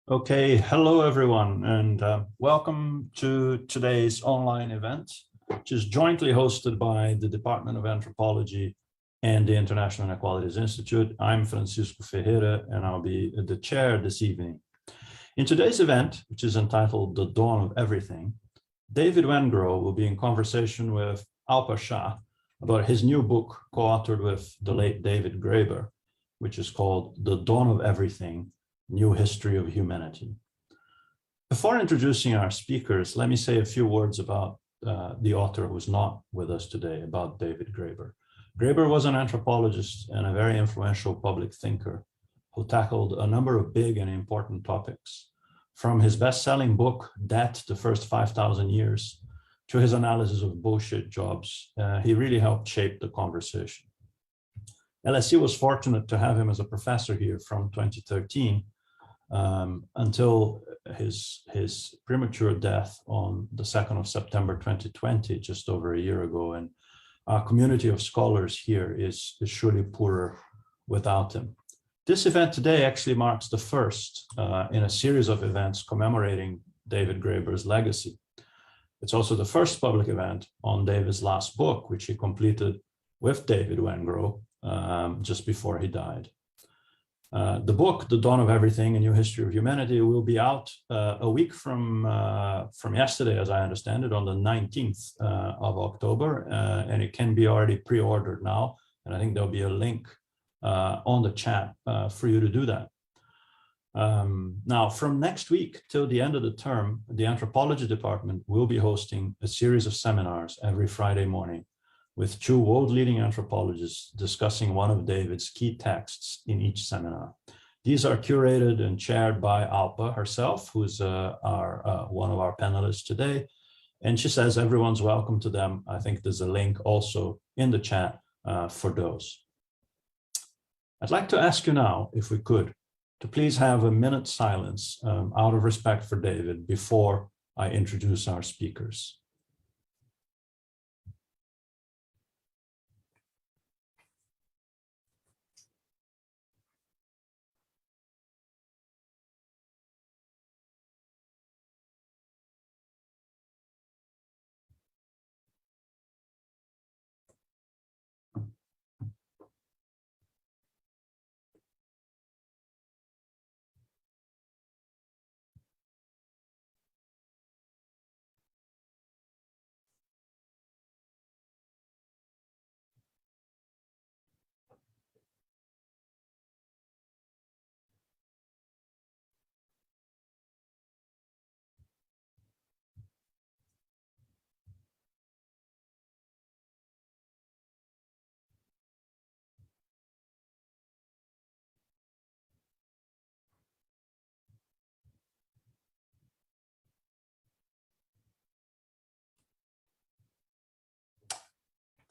Okay, hello everyone, and welcome to today's online event, which is jointly hosted by the Department of Anthropology and the International Inequalities Institute. I'm Francisco Ferreira, and I'll be the chair this evening. In today's event, which is entitled The Dawn of Everything, David Wengrow will be in conversation with Alpa Shah about his new book, co-authored with the late David Graeber, which is called The Dawn of Everything: New History of Humanity. Before introducing our speakers, let me say a few words about the author who's not with us today, about David Graeber. Graeber was an anthropologist and a very influential public thinker who tackled a number of big and important topics. From his best-selling book, Debt, the First 5,000 Years, to his analysis of bullshit jobs, he really helped shape the conversation. LSE was fortunate to have him as a professor here from 2013 until his premature death on the 2nd of September 2020, just over a year ago. And our community of scholars here is surely poorer without him. This event today actually marks the first in a series of events commemorating David Graeber's legacy. It's also the first public event on David's last book, which he completed with David Wengrow just before he died. The book, The Dawn of Everything: A New History of Humanity, will be out a week from yesterday, as I understand it, on the 19th of October, and it can be already pre-ordered now. And I think there'll be a link on the chat for you to do that. Now, from next week till the end of the term, the anthropology department will be hosting a series of seminars every Friday morning with two world-leading anthropologists discussing one of David's key texts in each seminar. These are curated and chaired by Alpa herself, who's one of our panelists today. And she says everyone's welcome to them. I think there's a link also in the chat for those. I'd like to ask you now, if we could, to please have a minute's silence out of respect for David before I introduce our speakers.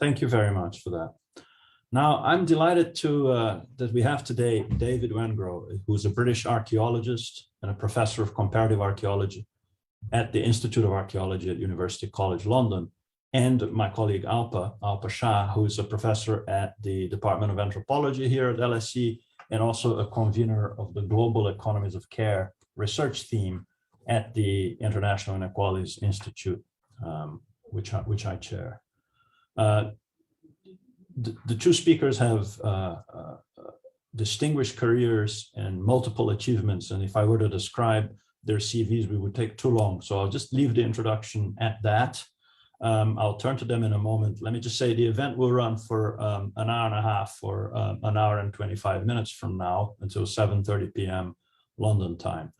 Thank you very much for that. Now, I'm delighted that we have today David Wengrow, who's a British archaeologist and a professor of comparative archaeology at the Institute of Archaeology at University College London, and my colleague Alpa Shah, who is a professor at the Department of Anthropology here at LSE, and also a convener of the Global Economies of Care research theme at the International Inequalities Institute, which I chair. The two speakers have distinguished careers and multiple achievements, and if I were to describe their CVs, we would take too long. So I'll just leave the introduction at that. I'll turn to them in a moment. Let me just say the event will run for an hour and a half, or an hour and 25 minutes from now until 7:30 p.m. London time.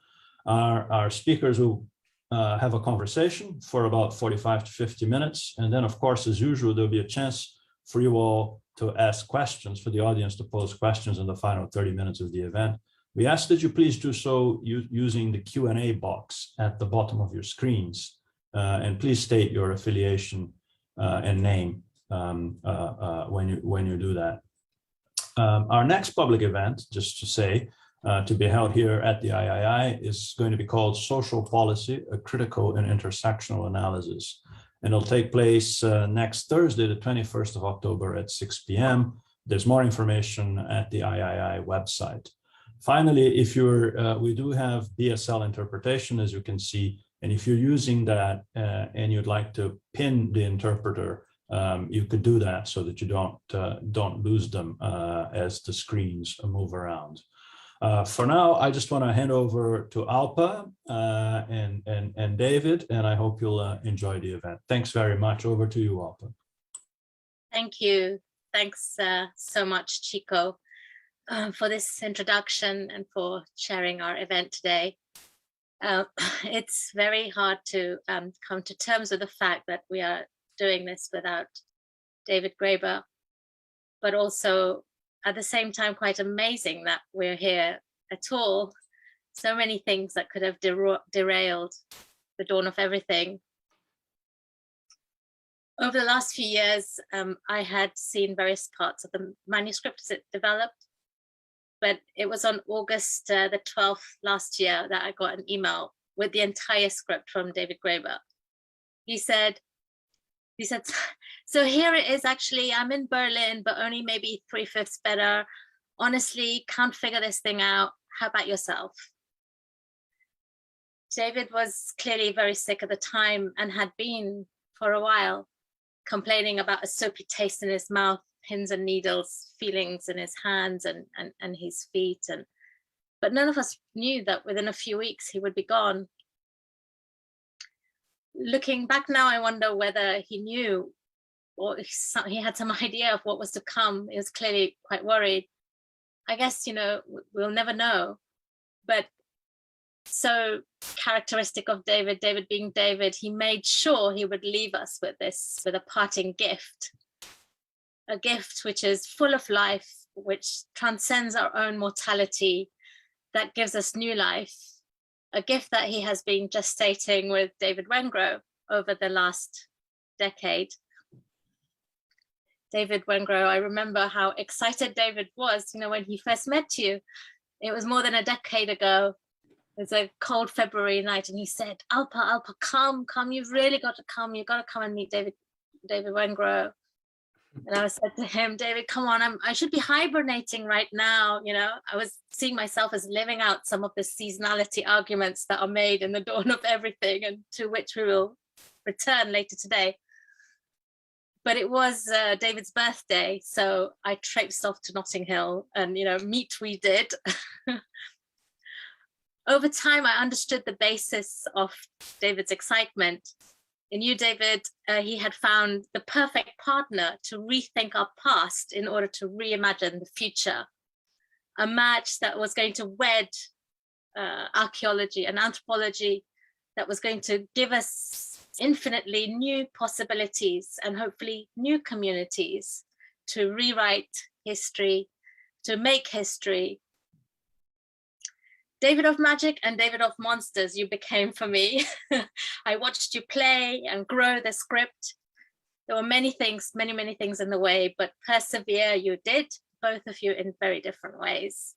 Our speakers will have a conversation for about 45 to 50 minutes. And then, of course, as usual, there'll be a chance for you all to ask questions, for the audience to pose questions in the final 30 minutes of the event. We ask that you please do so using the Q&A box at the bottom of your screens. And please state your affiliation and name when you do that. Our next public event, just to say, to be held here at the III, is going to be called Social Policy, a Critical and Intersectional Analysis. And it'll take place next Thursday, the 21st of October at 6 p.m. There's more information at the III website. Finally, if you're, we do have Bsl Interpretation, as you can see, and if you're using that and you'd like to pin the interpreter, you could do that so that you don't lose them as the screens move around. For now, I just want to hand over to Alpa and David, and I hope you'll enjoy the event. Thanks very much. Over to you, Alpa. Thank you. Thanks so much, Chico, for this introduction and for sharing our event today. It's very hard to come to terms with the fact that we are doing this without David Graeber, but also at the same time quite amazing that we're here at all. So many things that could have derailed the dawn of everything. Over the last few years, I had seen various parts of the manuscript as it developed, but it was on August the 12th last year that I got an email with the entire script from David Graeber. He said, so here it is, actually, I'm in Berlin, but only maybe 3/5 better. Honestly, can't figure this thing out. How about yourself? David was clearly very sick at the time and had been for a while, complaining about a soapy taste in his mouth, pins and needles, feelings in his hands and his feet. But none of us knew that within a few weeks he would be gone. Looking back now, I wonder whether he knew or he had some idea of what was to come. He was clearly quite worried. I guess, you know, we'll never know. But so characteristic of David, David being David, he made sure he would leave us with a parting gift. A gift which is full of life, which transcends our own mortality, that gives us new life. A gift that he has been gestating with David Wengrow over the last decade. David Wengrow, I remember how excited David was, you know, when he first met you. It was more than a decade ago. It was a cold February night, and he said, Alpa, come, you've really got to come. You've got to come and meet David Wengrow. And I said to him, David, come on, I should be hibernating right now. You know, I was seeing myself as living out some of the seasonality arguments that are made in the dawn of everything, and to which we will return later today. But it was David's birthday, so I traipsed off to Notting Hill, and, you know, meet we did. Over time, I understood the basis of David's excitement. In you, David, he had found the perfect partner to rethink our past in order to reimagine the future. A match that was going to wed archaeology and anthropology, that was going to give us infinitely new possibilities and hopefully new communities to rewrite history, to make history. David of Magic and David of Monsters, you became for me. I watched you play and grow the script. There were many things, many things in the way, but persevere you did, both of you in very different ways.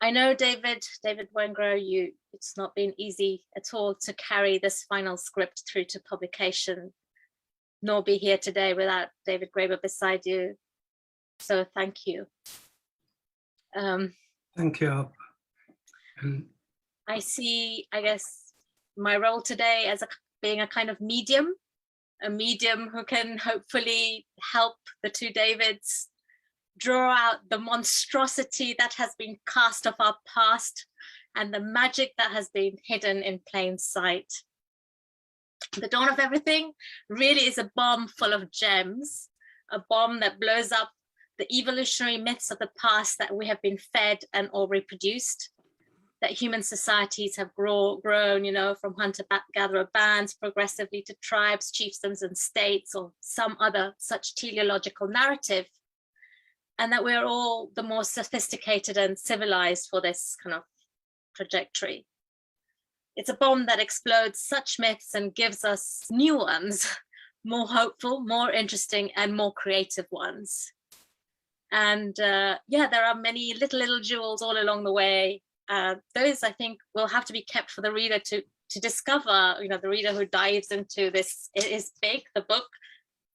I know, David Wengrow, it's not been easy at all to carry this final script through to publication, nor be here today without David Graeber beside you. So thank you. Thank you. I see, I guess, my role today as being a kind of medium, a medium who can hopefully help the two Davids draw out the monstrosity that has been cast of our past and the magic that has been hidden in plain sight. The dawn of everything really is a bomb full of gems, a bomb that blows up the evolutionary myths of the past that we have been fed and or reproduced, that human societies have grown, you know, from hunter-gatherer bands progressively to tribes, chiefdoms, and states, or some other such teleological narrative, and that we're all the more sophisticated and civilized for this kind of trajectory. It's a bomb that explodes such myths and gives us new ones, more hopeful, more interesting, and more creative ones. And yeah, there are many little jewels all along the way. Those, I think, will have to be kept for the reader to discover, you know, the reader who dives into this. It is big, the book,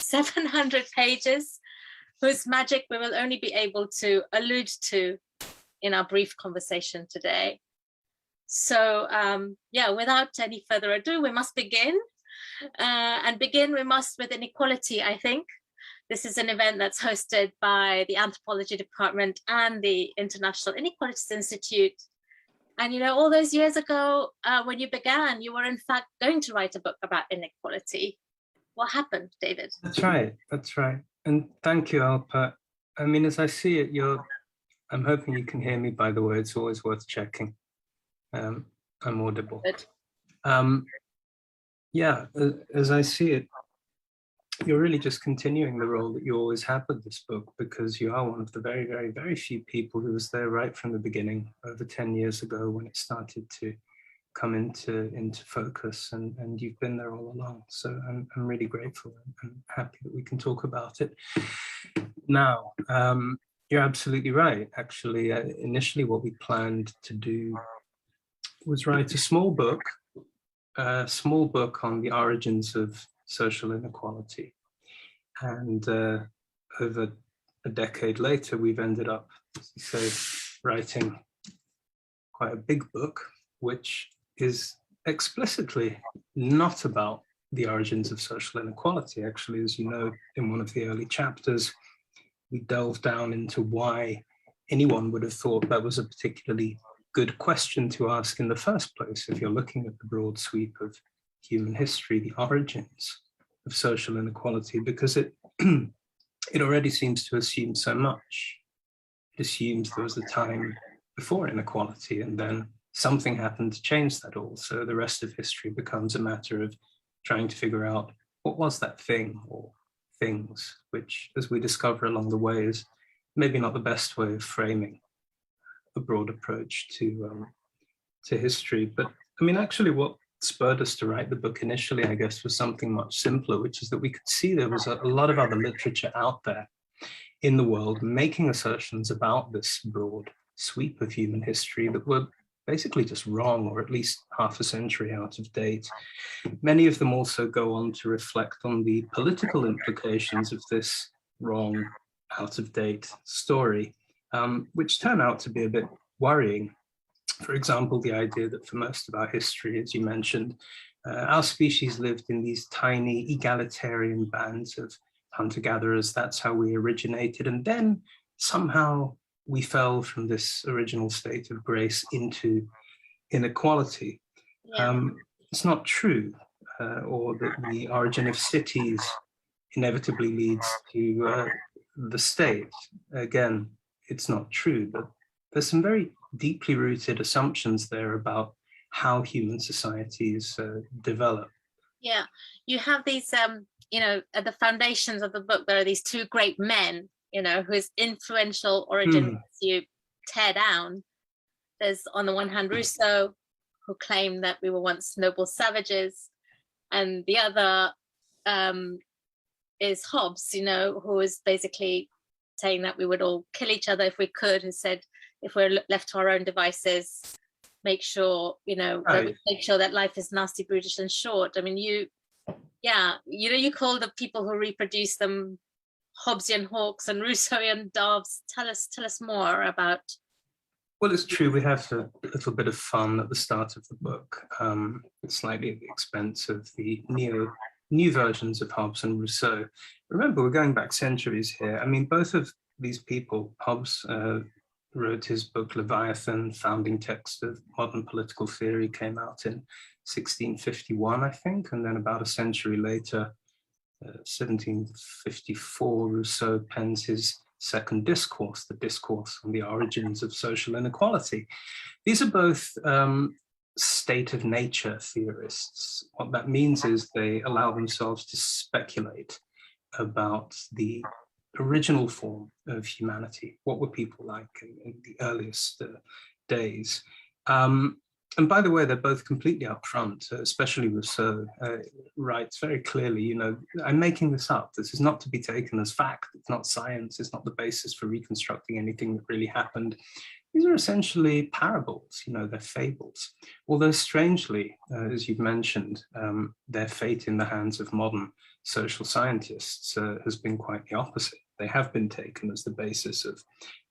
700 pages, whose magic we will only be able to allude to in our brief conversation today. So yeah, without any further ado, we must begin. And begin we must with Inequality, I think. This is an event that's hosted by the Anthropology Department and the International Inequalities Institute. And you know, all those years ago, when you began, you were in fact going to write a book about inequality. What happened, David? That's right. That's right. And thank you, Alpa. I mean, as I see it, I'm hoping you can hear me, by the way. It's always worth checking. I'm audible. Good. Yeah, as I see it, you're really just continuing the role that you always had with this book, because you are one of the very, very, very few people who was there right from the beginning, over 10 years ago, when it started to come into focus, and you've been there all along. So I'm really grateful and happy that we can talk about it now. You're absolutely right. Actually, initially what we planned to do was write a small book on the origins of social inequality. And over a decade later, we've ended up, as you say, writing quite a big book, which is explicitly not about the origins of social inequality. Actually, as you know, in one of the early chapters, we delve down into why anyone would have thought that was a particularly good question to ask in the first place, if you're looking at the broad sweep of human history, the origins of social inequality, because it it already seems to assume so much. It assumes there was a time before inequality, and then something happened to change that all. So the rest of history becomes a matter of trying to figure out what was that thing or things, which, as we discover along the way, is maybe not the best way of framing a broad approach to history. But I mean, actually what spurred us to write the book initially, I guess, was something much simpler, which is that we could see there was a lot of other literature out there in the world making assertions about this broad sweep of human history that were basically just wrong, or at least half a century out of date. Many of them also go on to reflect on the political implications of this wrong, out of date story, which turn out to be a bit worrying. For example, the idea that for most of our history, as you mentioned, our species lived in these tiny egalitarian bands of hunter-gatherers. That's how we originated. And then somehow we fell from this original state of grace into inequality. Yeah. It's not true, or that the origin of cities inevitably leads to the state. Again, it's not true, but there's some very deeply rooted assumptions there about how human societies develop. Yeah, you have these, you know, at the foundations of the book, there are these two great men, you know, whose influential origins you tear down. There's, on the one hand, Rousseau, who claimed that we were once noble savages, and the other is Hobbes, you know, who is basically saying that we would all kill each other if we could, who said, if we're left to our own devices, make sure, you know, that we make sure that life is nasty, brutish, and short. I mean, you call the people who reproduce them Hobbesian hawks and Rousseauian doves. Tell us more about. Well, it's true. We have a little bit of fun at the start of the book, slightly at the expense of the new versions of Hobbes and Rousseau. Remember, we're going back centuries here. I mean, both of these people, Hobbes wrote his book Leviathan, founding text of modern political theory, came out in 1651, I think, and then about a century later, 1754, Rousseau pens his second discourse, the Discourse on the Origins of Social Inequality. These are both state of nature theorists. What that means is they allow themselves to speculate about the original form of humanity. What were people like in the earliest days? And by the way, they're both completely upfront, especially Rousseau writes very clearly, you know, I'm making this up. This is not to be taken as fact. It's not science. It's not the basis for reconstructing anything that really happened. These are essentially parables, you know, they're fables. Although strangely, as you've mentioned, their fate in the hands of modern social scientists has been quite the opposite. they have been taken as the basis of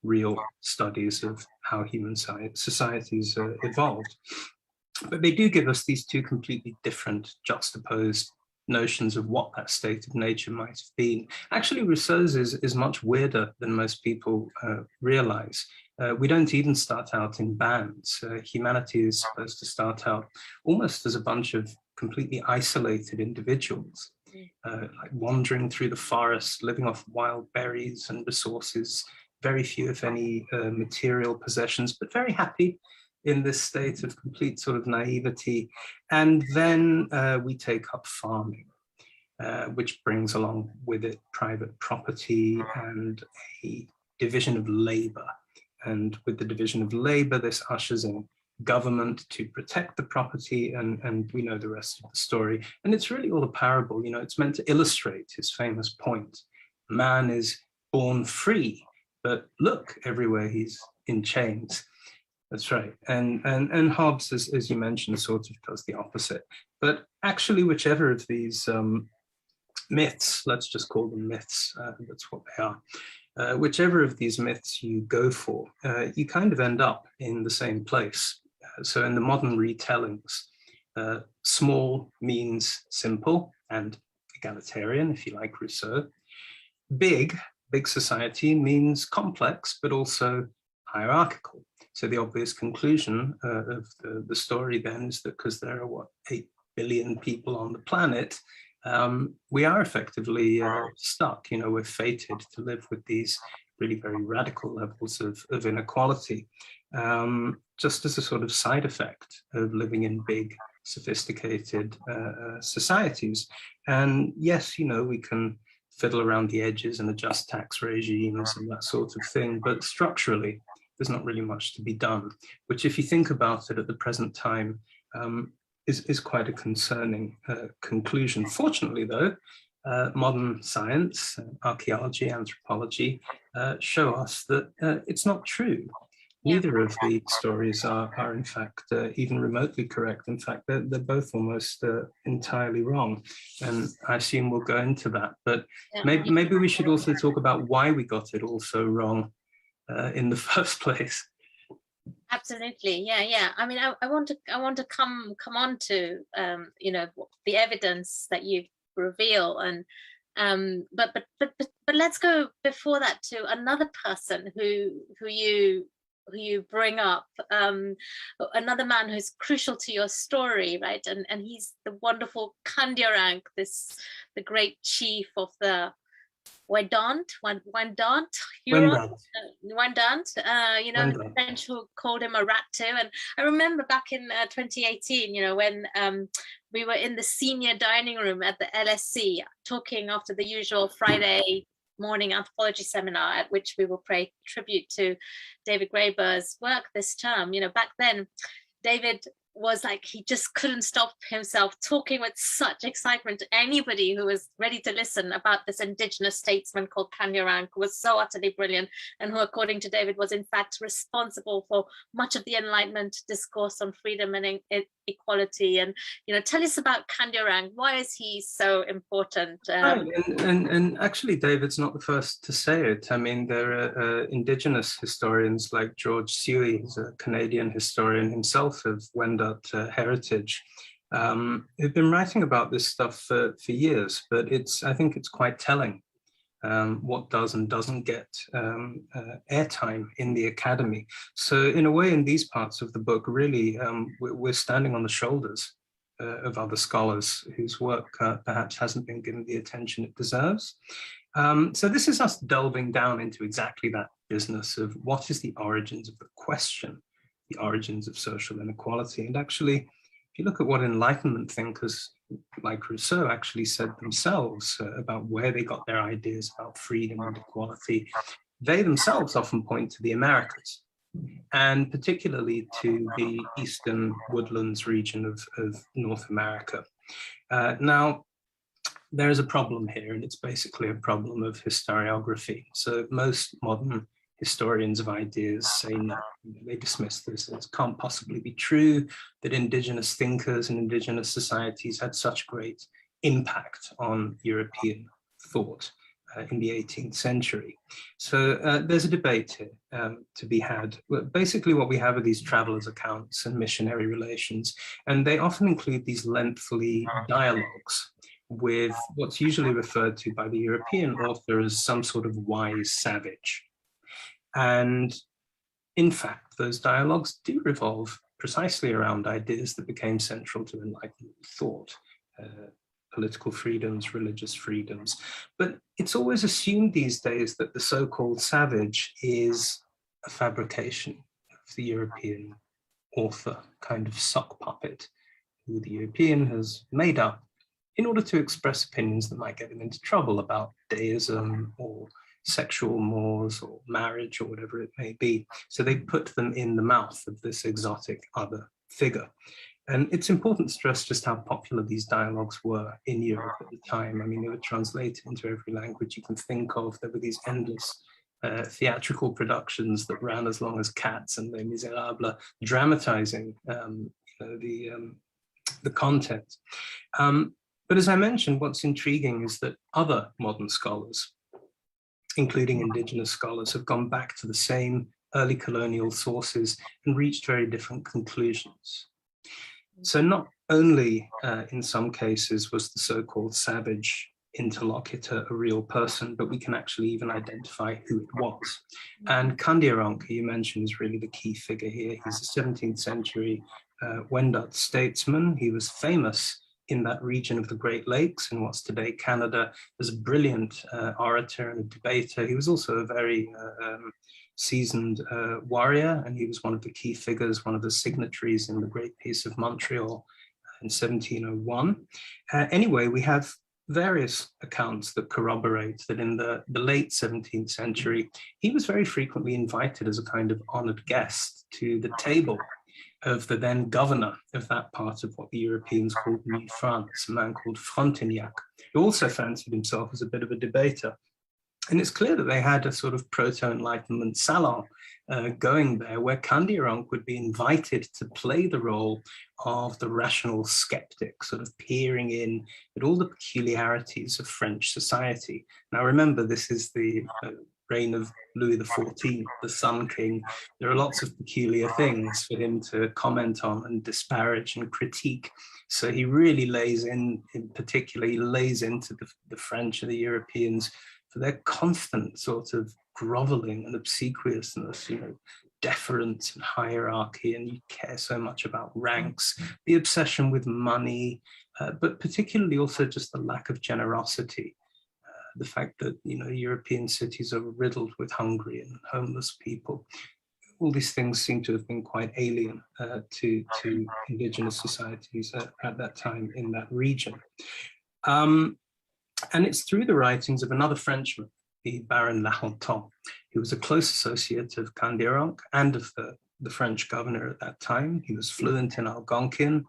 real studies of how human societies evolved. But they do give us these two completely different, juxtaposed notions of what that state of nature might have been. Actually, Rousseau's is much weirder than most people realize. We don't even start out in bands. Humanity is supposed to start out almost as a bunch of completely isolated individuals, like wandering through the forest, living off wild berries and resources, very few, if any, material possessions, but very happy in this state of complete sort of naivety. And then we take up farming, which brings along with it private property and a division of labor. And with the division of labor, this ushers in government to protect the property, and we know the rest of the story. And it's really all a parable, you know, it's meant to illustrate his famous point. Man is born free, but look, everywhere he's in chains. That's right. And Hobbes, as you mentioned, sort of does the opposite. But actually, whichever of these myths, let's just call them myths, that's what they are, whichever of these myths you go for, you kind of end up in the same place. So in the modern retellings, small means simple and egalitarian, if you like Rousseau. Big society means complex, but also hierarchical. So the obvious conclusion of the story then is that because there are, what, 8 billion people on the planet, we are effectively stuck. You know, we're fated to live with these really very radical levels of inequality, just as a sort of side effect of living in big, sophisticated societies. And yes, you know, we can fiddle around the edges and adjust tax regimes and that sort of thing, but structurally, there's not really much to be done, which, if you think about it at the present time, is quite a concerning conclusion. Fortunately, though, modern science, archaeology, anthropology show us that it's not true. Neither of the stories are in fact even remotely correct. In fact, they're both almost entirely wrong. And I assume we'll go into that. But maybe we should also talk about why we got it all so wrong in the first place. Absolutely, yeah. I mean, I want to come on to you know, the evidence that you reveal, and but let's go before that to another person who you bring up, another man who's crucial to your story, right? And he's the wonderful Kandiarank, the great chief of the Wendant, you know, the French who called him a rat too. And I remember back in 2018, you know, when we were in the senior dining room at the LSE talking after the usual Friday morning anthropology seminar, at which we will pay tribute to David Graeber's work this term. You know, back then, David was like, he just couldn't stop himself talking with such excitement to anybody who was ready to listen about this indigenous statesman called Kandiarank, who was so utterly brilliant, and who, according to David, was in fact responsible for much of the Enlightenment discourse on freedom and equality. And, you know, tell us about Kandiarank. Why is he so important? Right. And actually, David's not the first to say it. I mean, there are indigenous historians like George Suey, who's a Canadian historian himself of Wendat heritage, who've been writing about this stuff for years. But I think it's quite telling what does and doesn't get airtime in the academy. So in a way, in these parts of the book, really, we're standing on the shoulders of other scholars whose work perhaps hasn't been given the attention it deserves. So this is us delving down into exactly that business of what is the origins of the question, the origins of social inequality. And actually, if you look at what Enlightenment thinkers like Rousseau actually said themselves about where they got their ideas about freedom and equality, they themselves often point to the Americas, and particularly to the eastern woodlands region of North America. Now, there is a problem here, and it's basically a problem of historiography. So most modern historians of ideas say no. They dismiss this as can't possibly be true, that indigenous thinkers and indigenous societies had such great impact on European thought. in the 18th century. So there's a debate here to be had. Basically, what we have are these travelers' accounts and missionary relations, and they often include these lengthy dialogues with what's usually referred to by the European author as some sort of wise savage. And in fact, those dialogues do revolve precisely around ideas that became central to Enlightenment thought. Political freedoms, religious freedoms. But it's always assumed these days that the so-called savage is a fabrication of the European author, kind of sock puppet, who the European has made up in order to express opinions that might get him into trouble about deism or sexual mores or marriage or whatever it may be. So they put them in the mouth of this exotic other figure. And it's important to stress just how popular these dialogues were in Europe at the time. I mean, they were translated into every language you can think of. There were these endless theatrical productions that ran as long as Cats and Les Miserables, dramatizing the content. But as I mentioned, what's intriguing is that other modern scholars, including indigenous scholars, have gone back to the same early colonial sources and reached very different conclusions. So not only in some cases was the so-called savage interlocutor a real person, but we can actually even identify who it was. And Kandiaronk, who you mentioned, is really the key figure here. He's a 17th century Wendat statesman. He was famous in that region of the Great Lakes in what's today Canada as a brilliant orator and a debater. He was also a very seasoned warrior, and he was one of the key figures, one of the signatories in the Great Peace of Montreal in 1701. Anyway, we have various accounts that corroborate that in the late 17th century, he was very frequently invited as a kind of honored guest to the table of the then governor of that part of what the Europeans called New France, a man called Frontenac, who also fancied himself as a bit of a debater. And it's clear that they had a sort of proto-Enlightenment salon going there, where Kandiaronk would be invited to play the role of the rational skeptic, sort of peering in at all the peculiarities of French society. Now remember, this is the reign of Louis XIV, the Sun King. There are lots of peculiar things for him to comment on and disparage and critique. So he really lays in particular, he lays into the French and the Europeans for their constant sort of groveling and obsequiousness, you know, deference and hierarchy, and you care so much about ranks, the obsession with money, but particularly also just the lack of generosity. The fact that, you know, European cities are riddled with hungry and homeless people. All these things seem to have been quite alien to indigenous societies at that time in that region. And it's through the writings of another Frenchman, the Baron Lahontan, who was a close associate of Kandiaronk and of the French governor at that time. He was fluent in Algonquin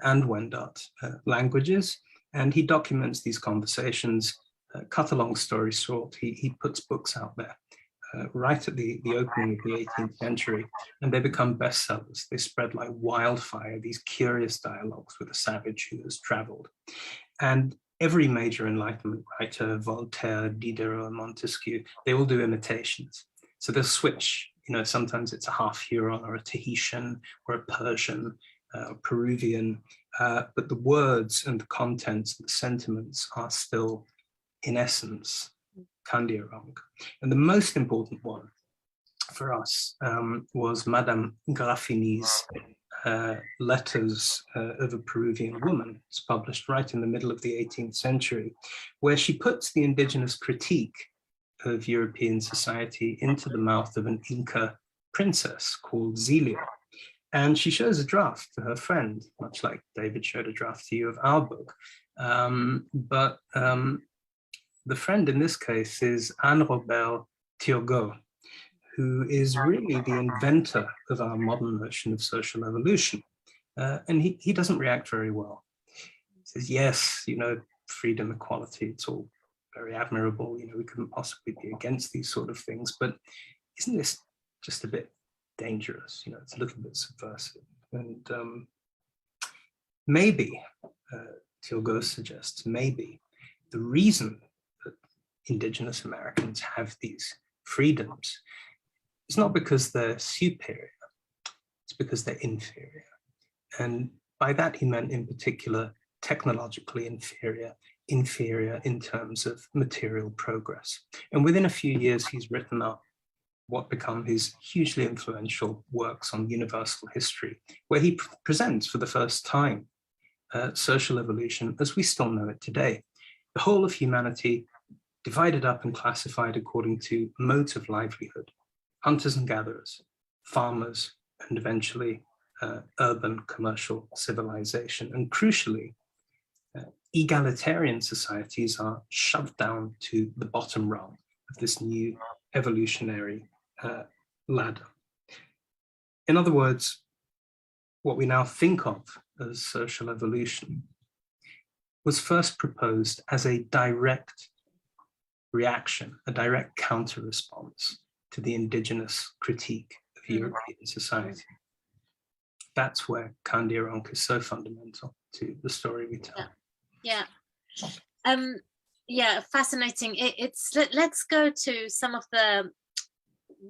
and Wendat languages, and he documents these conversations. Cut a long story short, he puts books out there right at the opening of the 18th century, and they become bestsellers. They spread like wildfire, these curious dialogues with a savage who has traveled. And every major Enlightenment writer, Voltaire, Diderot, Montesquieu, they all do imitations. So they'll switch, you know, sometimes it's a half Huron or a Tahitian or a Persian, Peruvian, but the words and the contents, the sentiments are still, in essence, Kandiaronk. And the most important one for us was Madame Graffini's Letters of a Peruvian Woman. It's published right in the middle of the 18th century, where she puts the indigenous critique of European society into the mouth of an Inca princess called Zelia. And she shows a draft to her friend, much like David showed a draft to you of our book. But the friend in this case is Anne-Robert Turgot, who is really the inventor of our modern notion of social evolution. And he doesn't react very well. He says, yes, you know, freedom, equality, it's all very admirable. You know, we couldn't possibly be against these sort of things, but isn't this just a bit dangerous? You know, it's a little bit subversive. And maybe, Turgot suggests, maybe the reason that indigenous Americans have these freedoms, it's not because they're superior, it's because they're inferior. And by that he meant in particular technologically inferior, inferior in terms of material progress. And within a few years, he's written up what become his hugely influential works on universal history, where he presents for the first time social evolution as we still know it today. The whole of humanity divided up and classified according to modes of livelihood: hunters and gatherers, farmers, and eventually urban commercial civilization. And crucially, egalitarian societies are shoved down to the bottom rung of this new evolutionary ladder. In other words, what we now think of as social evolution was first proposed as a direct reaction, a direct counter-response to the indigenous critique of European society. That's where Kandiaronk is so fundamental to the story we tell. Yeah. Yeah, fascinating. Let's go to some of the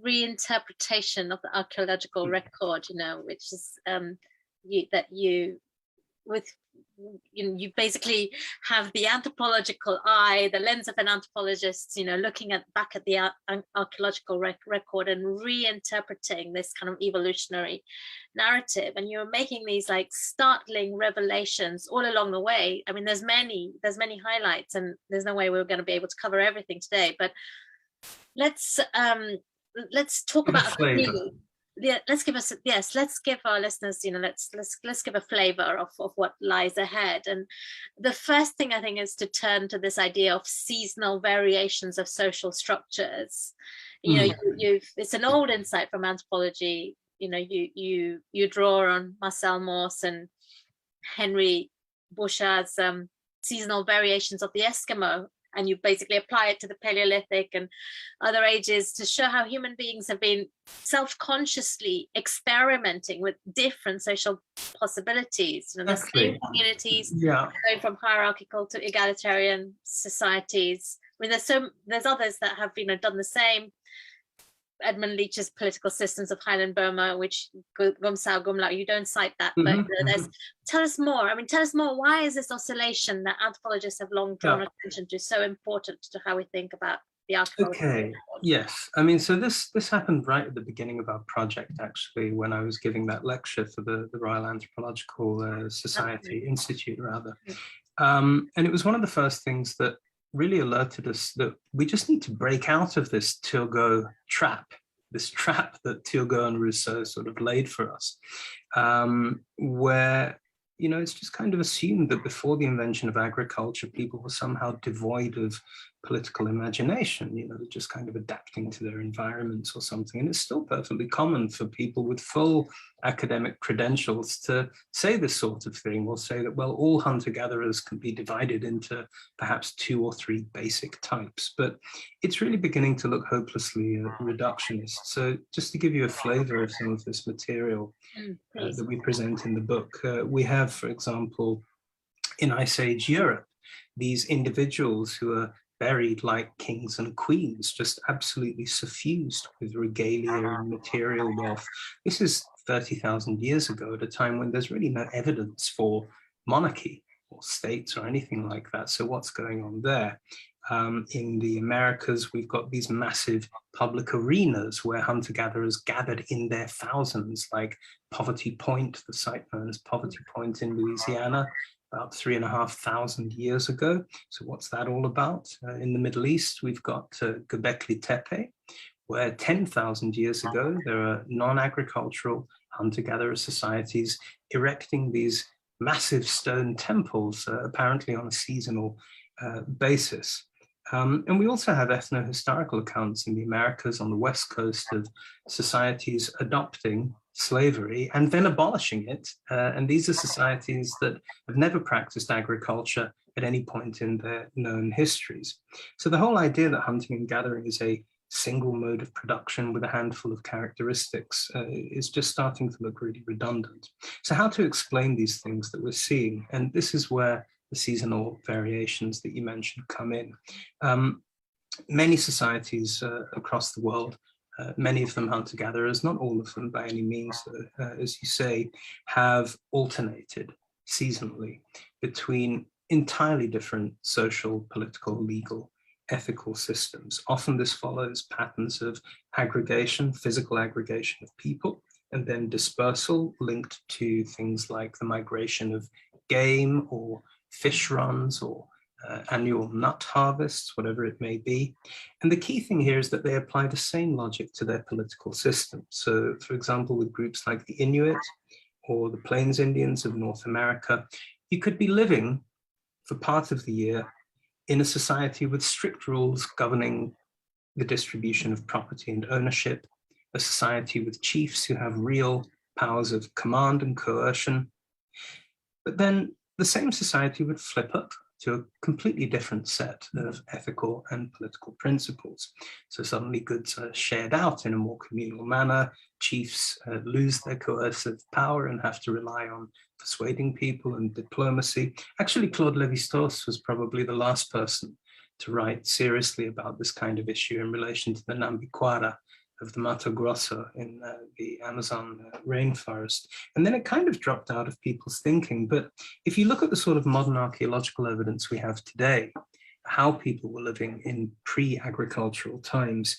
reinterpretation of the archaeological record, which is you basically have the anthropological eye, the lens of an anthropologist, looking back at the archaeological record and reinterpreting this kind of evolutionary narrative. And you're making these like startling revelations all along the way. I mean, there's many highlights, and there's no way we're going to be able to cover everything today. But let's talk about a few. Yeah, let's give our listeners, let's give a flavor of what lies ahead. And the first thing I think is to turn to this idea of seasonal variations of social structures. It's an old insight from anthropology. You draw on Marcel Mauss and Henry Bouchard's seasonal variations of the Eskimo, and you basically apply it to the Paleolithic and other ages to show how human beings have been self-consciously experimenting with different social possibilities. The same communities, going from hierarchical to egalitarian societies. I mean, there's others that have done the same. Edmund Leach's Political Systems of Highland Burma, which Gumsao Gumlao, you don't cite that, but tell us more. I mean, tell us more. Why is this oscillation that anthropologists have long drawn attention to so important to how we think about the archaeology? Okay, yes. I mean, so this happened right at the beginning of our project, actually, when I was giving that lecture for the Royal Anthropological Society Institute, rather. And it was one of the first things that really alerted us that we just need to break out of this Turgot trap, this trap that Turgot and Rousseau sort of laid for us, where, it's just kind of assumed that before the invention of agriculture, people were somehow devoid of political imagination, they're just kind of adapting to their environments or something. And it's still perfectly common for people with full academic credentials to say this sort of thing, or say that, well, all hunter-gatherers can be divided into perhaps 2 or 3 basic types. But it's really beginning to look hopelessly reductionist. So just to give you a flavor of some of this material that we present in the book, we have, for example, in Ice Age Europe, these individuals who are buried like kings and queens, just absolutely suffused with regalia and material wealth. This is 30,000 years ago, at a time when there's really no evidence for monarchy or states or anything like that. So what's going on there? In the Americas, we've got these massive public arenas where hunter-gatherers gathered in their thousands, like Poverty Point, the site known as Poverty Point in Louisiana, about 3,500 years ago. So what's that all about? In the Middle East, we've got Göbekli Tepe, where 10,000 years ago, there are non-agricultural hunter-gatherer societies erecting these massive stone temples, apparently on a seasonal basis. And we also have ethno-historical accounts in the Americas on the West Coast of societies adopting slavery and then abolishing it. And these are societies that have never practiced agriculture at any point in their known histories. So the whole idea that hunting and gathering is a single mode of production with a handful of characteristics is just starting to look really redundant. So how to explain these things that we're seeing? And this is where the seasonal variations that you mentioned come in. many societies across the world, many of them hunter-gatherers, not all of them by any means, as you say, have alternated seasonally between entirely different social, political, legal, ethical systems. Often this follows patterns of aggregation, physical aggregation of people, and then dispersal linked to things like the migration of game or fish runs or annual nut harvests, whatever it may be. And the key thing here is that they apply the same logic to their political system. So, for example, with groups like the Inuit or the Plains Indians of North America, you could be living for part of the year in a society with strict rules governing the distribution of property and ownership, a society with chiefs who have real powers of command and coercion. But then the same society would flip up to a completely different set of ethical and political principles. So suddenly goods are shared out in a more communal manner, chiefs lose their coercive power and have to rely on persuading people and diplomacy. Actually, Claude Lévi-Strauss was probably the last person to write seriously about this kind of issue in relation to the Nambiquara of the Mato Grosso in the Amazon rainforest. And then it kind of dropped out of people's thinking. But if you look at the sort of modern archaeological evidence we have today, how people were living in pre-agricultural times,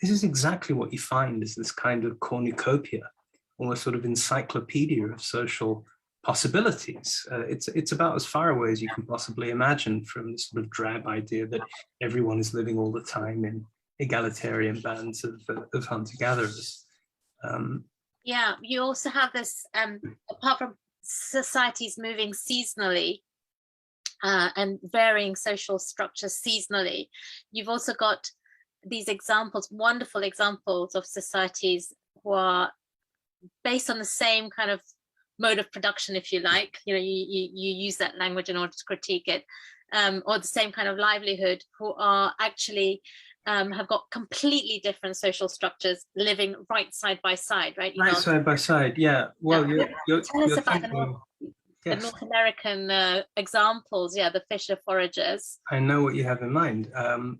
this is exactly what you find is this kind of cornucopia, almost sort of encyclopedia of social possibilities. It's about as far away as you can possibly imagine from the sort of drab idea that everyone is living all the time in egalitarian bands of hunter-gatherers. Yeah, you also have this, apart from societies moving seasonally and varying social structures seasonally, you've also got these examples, wonderful examples of societies who are based on the same kind of mode of production, if you like. You know, you use that language in order to critique it, or the same kind of livelihood, who are actually have got completely different social structures living right side by side, right? Right side by side, yeah. Well, tell us about the yes. North American examples, yeah, the fisher foragers. I know what you have in mind,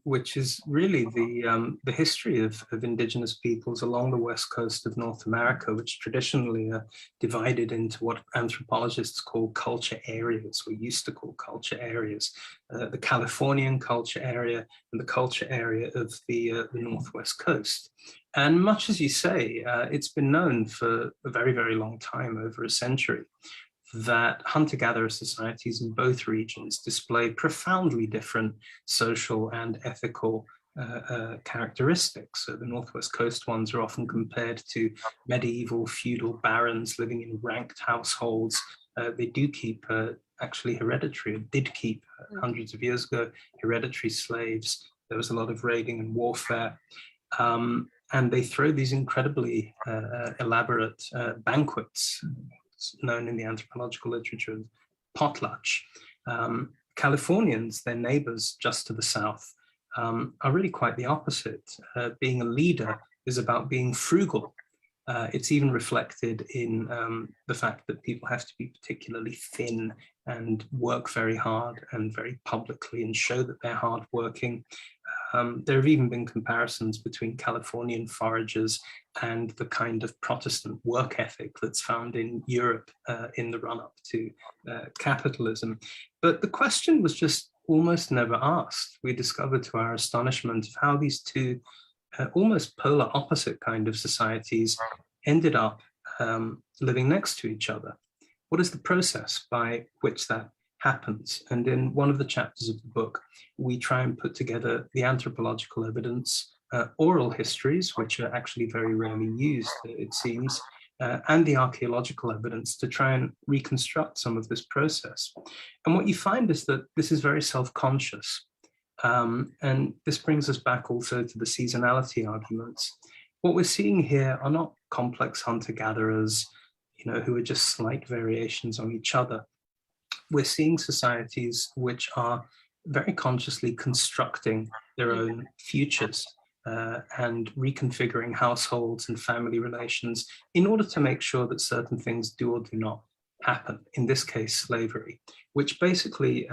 which is really the history of indigenous peoples along the west coast of North America, which traditionally are divided into what anthropologists call culture areas, or used to call culture areas, the Californian culture area and the culture area of the Northwest coast. And much as you say, it's been known for a very, very long time, over a century, that hunter-gatherer societies in both regions display profoundly different social and ethical characteristics. So the Northwest Coast ones are often compared to medieval feudal barons living in ranked households. They do keep actually hereditary, or did keep hundreds of years ago, hereditary slaves. There was a lot of raiding and warfare. And they throw these incredibly elaborate banquets, known in the anthropological literature as potlatch. Californians, their neighbors just to the south, are really quite the opposite. Being a leader is about being frugal. It's even reflected in the fact that people have to be particularly thin and work very hard and very publicly and show that they're hardworking. There have even been comparisons between Californian foragers and the kind of Protestant work ethic that's found in Europe in the run-up to capitalism. But the question was just almost never asked. We discovered to our astonishment of how these two almost polar opposite kind of societies ended up living next to each other. What is the process by which that happens? And in one of the chapters of the book, we try and put together the anthropological evidence, oral histories, which are actually very rarely used, it seems, and the archaeological evidence to try and reconstruct some of this process. And what you find is that this is very self-conscious. And this brings us back also to the seasonality arguments. What we're seeing here are not complex hunter-gatherers, who are just slight variations on each other. We're seeing societies which are very consciously constructing their own futures and reconfiguring households and family relations in order to make sure that certain things do or do not happen. In this case, slavery, which basically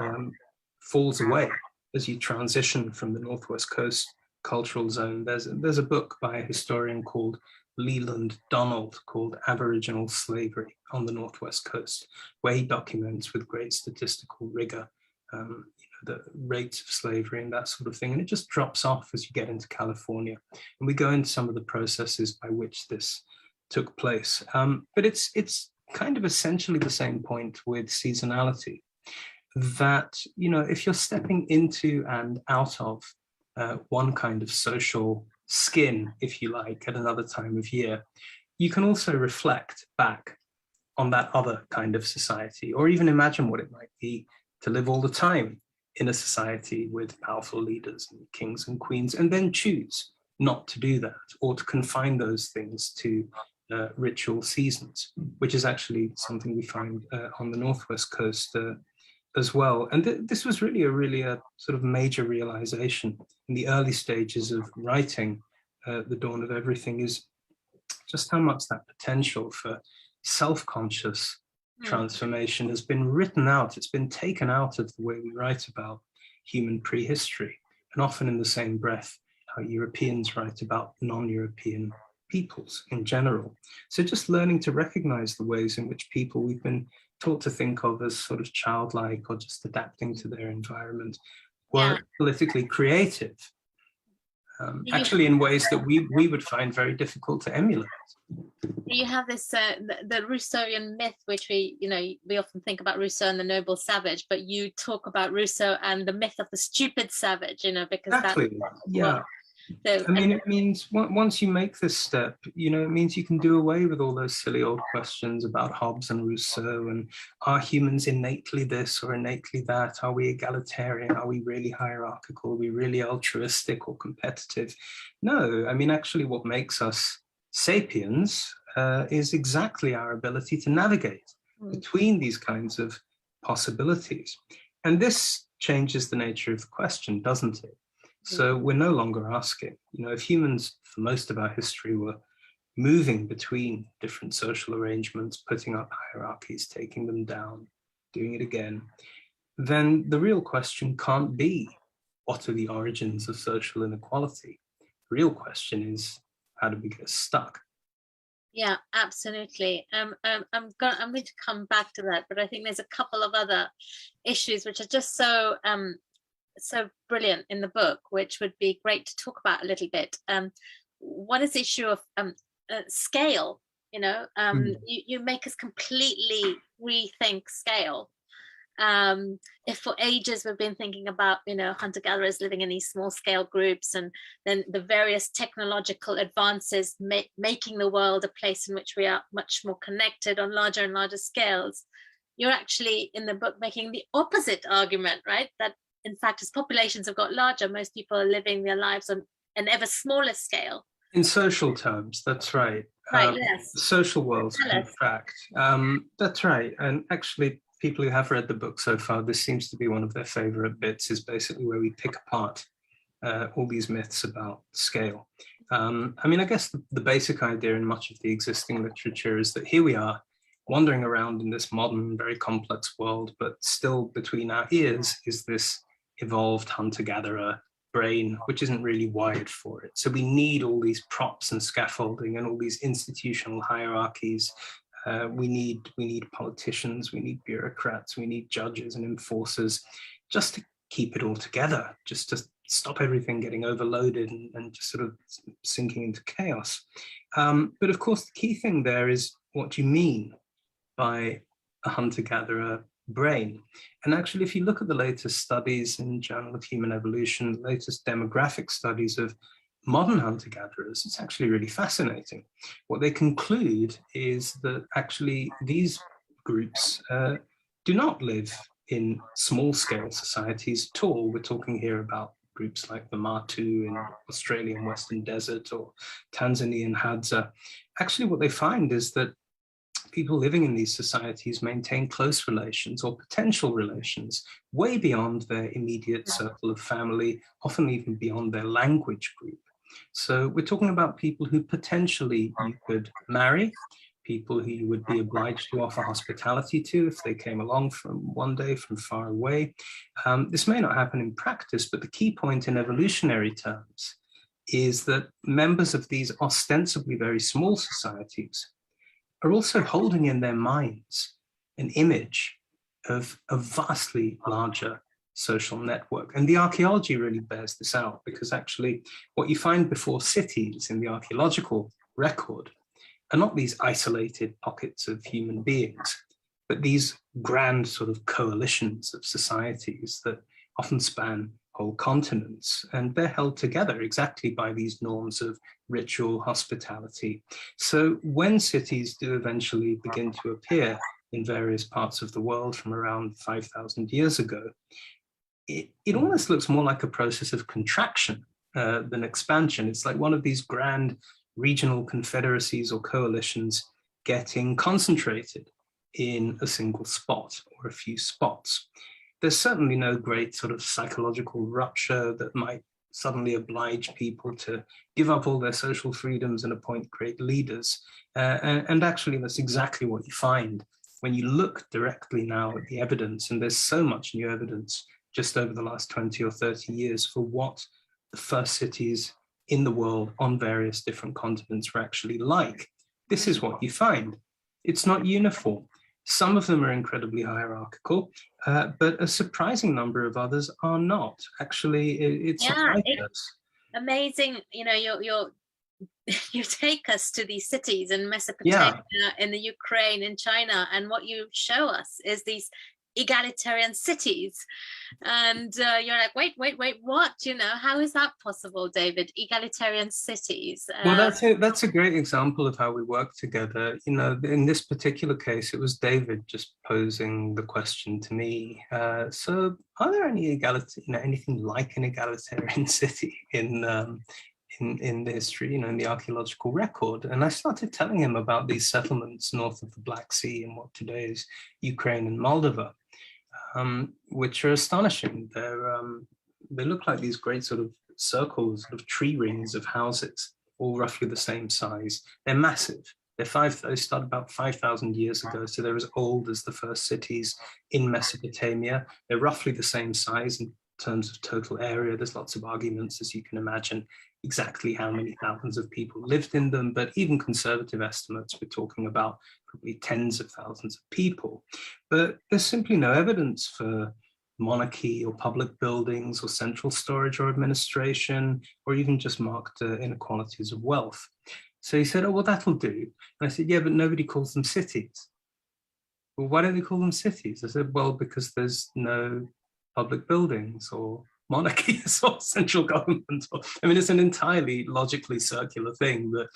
falls away as you transition from the Northwest Coast cultural zone. There's a book by a historian called Leland Donald called Aboriginal Slavery on the Northwest Coast, where he documents with great statistical rigor the rates of slavery and that sort of thing. And it just drops off as you get into California. And we go into some of the processes by which this took place. But it's kind of essentially the same point with seasonality, that, you know, if you're stepping into and out of one kind of social skin, if you like, at another time of year, you can also reflect back on that other kind of society, or even imagine what it might be to live all the time in a society with powerful leaders and kings and queens, and then choose not to do that, or to confine those things to ritual seasons, which is actually something we find on the Northwest Coast as well. And this was really a sort of major realization in the early stages of writing The Dawn of Everything, is just how much that potential for self-conscious transformation has been written out. It's been taken out of the way we write about human prehistory, and often in the same breath, how Europeans write about non-European peoples in general. So just learning to recognize the ways in which people we've been taught to think of as sort of childlike or just adapting to their environment were politically creative, actually in ways that we would find very difficult to emulate. You have this the Rousseauian myth, which we often think about Rousseau and the noble savage, but you talk about Rousseau and the myth of the stupid savage, because exactly. So, I mean, it means once you make this step, it means you can do away with all those silly old questions about Hobbes and Rousseau and are humans innately this or innately that? Are we egalitarian? Are we really hierarchical? Are we really altruistic or competitive? No, I mean, actually what makes us sapiens is exactly our ability to navigate between these kinds of possibilities. And this changes the nature of the question, doesn't it? So we're no longer asking, if humans for most of our history were moving between different social arrangements, putting up hierarchies, taking them down, doing it again, then the real question can't be, what are the origins of social inequality? The real question is, how do we get stuck? Yeah, absolutely. I'm going to come back to that, but I think there's a couple of other issues which are just so brilliant in the book, which would be great to talk about a little bit. One is the issue of scale. You make us completely rethink scale. If for ages we've been thinking about hunter-gatherers living in these small scale groups, and then the various technological advances making the world a place in which we are much more connected on larger and larger scales, you're actually in the book making the opposite argument, right? That in fact, as populations have got larger, most people are living their lives on an ever smaller scale. In social terms, that's right. Right, yes. Social worlds, in fact. That's right. And actually, people who have read the book so far, this seems to be one of their favorite bits, is basically where we pick apart all these myths about scale. I mean, I guess the basic idea in much of the existing literature is that here we are, wandering around in this modern, very complex world, but still between our ears is this evolved hunter-gatherer brain, which isn't really wired for it. So we need all these props and scaffolding and all these institutional hierarchies. We need politicians, we need bureaucrats, we need judges and enforcers, just to keep it all together, just to stop everything getting overloaded and just sort of sinking into chaos. But of course, the key thing there is what you mean by a hunter-gatherer brain. And actually, if you look at the latest studies in Journal of Human Evolution, the latest demographic studies of modern hunter-gatherers, it's actually really fascinating. What they conclude is that actually these groups do not live in small-scale societies at all. We're talking here about groups like the Matu in Australian Western Desert or Tanzanian Hadza. Actually, what they find is that people living in these societies maintain close relations or potential relations way beyond their immediate circle of family, often even beyond their language group. So we're talking about people who potentially you could marry, people who you would be obliged to offer hospitality to if they came along from one day from far away. This may not happen in practice, but the key point in evolutionary terms is that members of these ostensibly very small societies are also holding in their minds an image of a vastly larger social network. And the archaeology really bears this out, because actually what you find before cities in the archaeological record are not these isolated pockets of human beings, but these grand sort of coalitions of societies that often span whole continents, and they're held together exactly by these norms of ritual hospitality. So when cities do eventually begin to appear in various parts of the world from around 5,000 years ago, it almost looks more like a process of contraction than expansion. It's like one of these grand regional confederacies or coalitions getting concentrated in a single spot or a few spots. There's certainly no great sort of psychological rupture that might suddenly oblige people to give up all their social freedoms and appoint great leaders. And actually, that's exactly what you find when you look directly now at the evidence. And there's so much new evidence just over the last 20 or 30 years for what the first cities in the world on various different continents were actually like. This is what you find. It's not uniform. Some of them are incredibly hierarchical, but a surprising number of others are not. Actually, it's amazing. You know, you take us to these cities in Mesopotamia, in the Ukraine, in China, and what you show us is these egalitarian cities, and you're like, wait, what? You know, how is that possible, David? Egalitarian cities. Well, that's a great example of how we work together. You know, in this particular case, it was David just posing the question to me. So, are there any anything like an egalitarian city in the history, in the archaeological record? And I started telling him about these settlements north of the Black Sea in what today is Ukraine and Moldova, which are astonishing. They look like these great sort of circles, sort of tree rings of houses, all roughly the same size. They're massive. They started about 5,000 years ago, so they're as old as the first cities in Mesopotamia. They're roughly the same size in terms of total area. There's lots of arguments, as you can imagine, exactly how many thousands of people lived in them, but even conservative estimates, we're talking about probably tens of thousands of people. But there's simply no evidence for monarchy or public buildings or central storage or administration, or even just marked inequalities of wealth. So he said, oh, well, that'll do. And I said, yeah, but nobody calls them cities. Well, why don't they call them cities? I said, well, because there's no public buildings or monarchies or central government. I mean, it's an entirely logically circular thing that,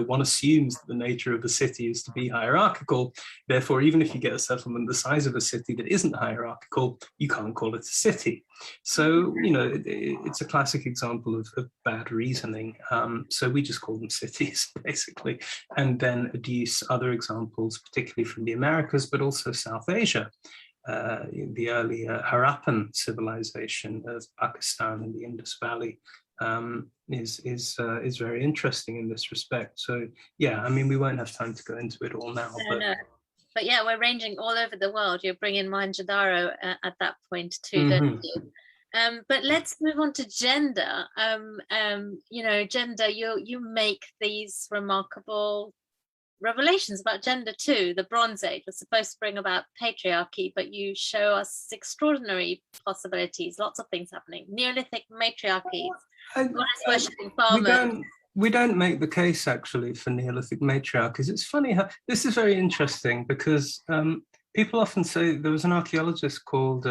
one assumes that the nature of a city is to be hierarchical. Therefore, even if you get a settlement the size of a city that isn't hierarchical, you can't call it a city. So, it's a classic example of bad reasoning. So we just call them cities, basically, and then adduce other examples, particularly from the Americas, but also South Asia. The early Harappan civilization of Pakistan and the Indus Valley is very interesting in this respect. So yeah, I mean, we won't have time to go into it all now. But yeah, we're ranging all over the world. You're bringing Mohenjo-daro at that point too, Mm-hmm. don't you? But let's move on to gender. Gender, you make these remarkable revelations about gender too. The Bronze Age was supposed to bring about patriarchy, but you show us extraordinary possibilities, lots of things happening. Neolithic matriarchies, worshipping farmers. We don't make the case actually for Neolithic matriarchies. It's funny how this is very interesting, because people often say there was an archaeologist called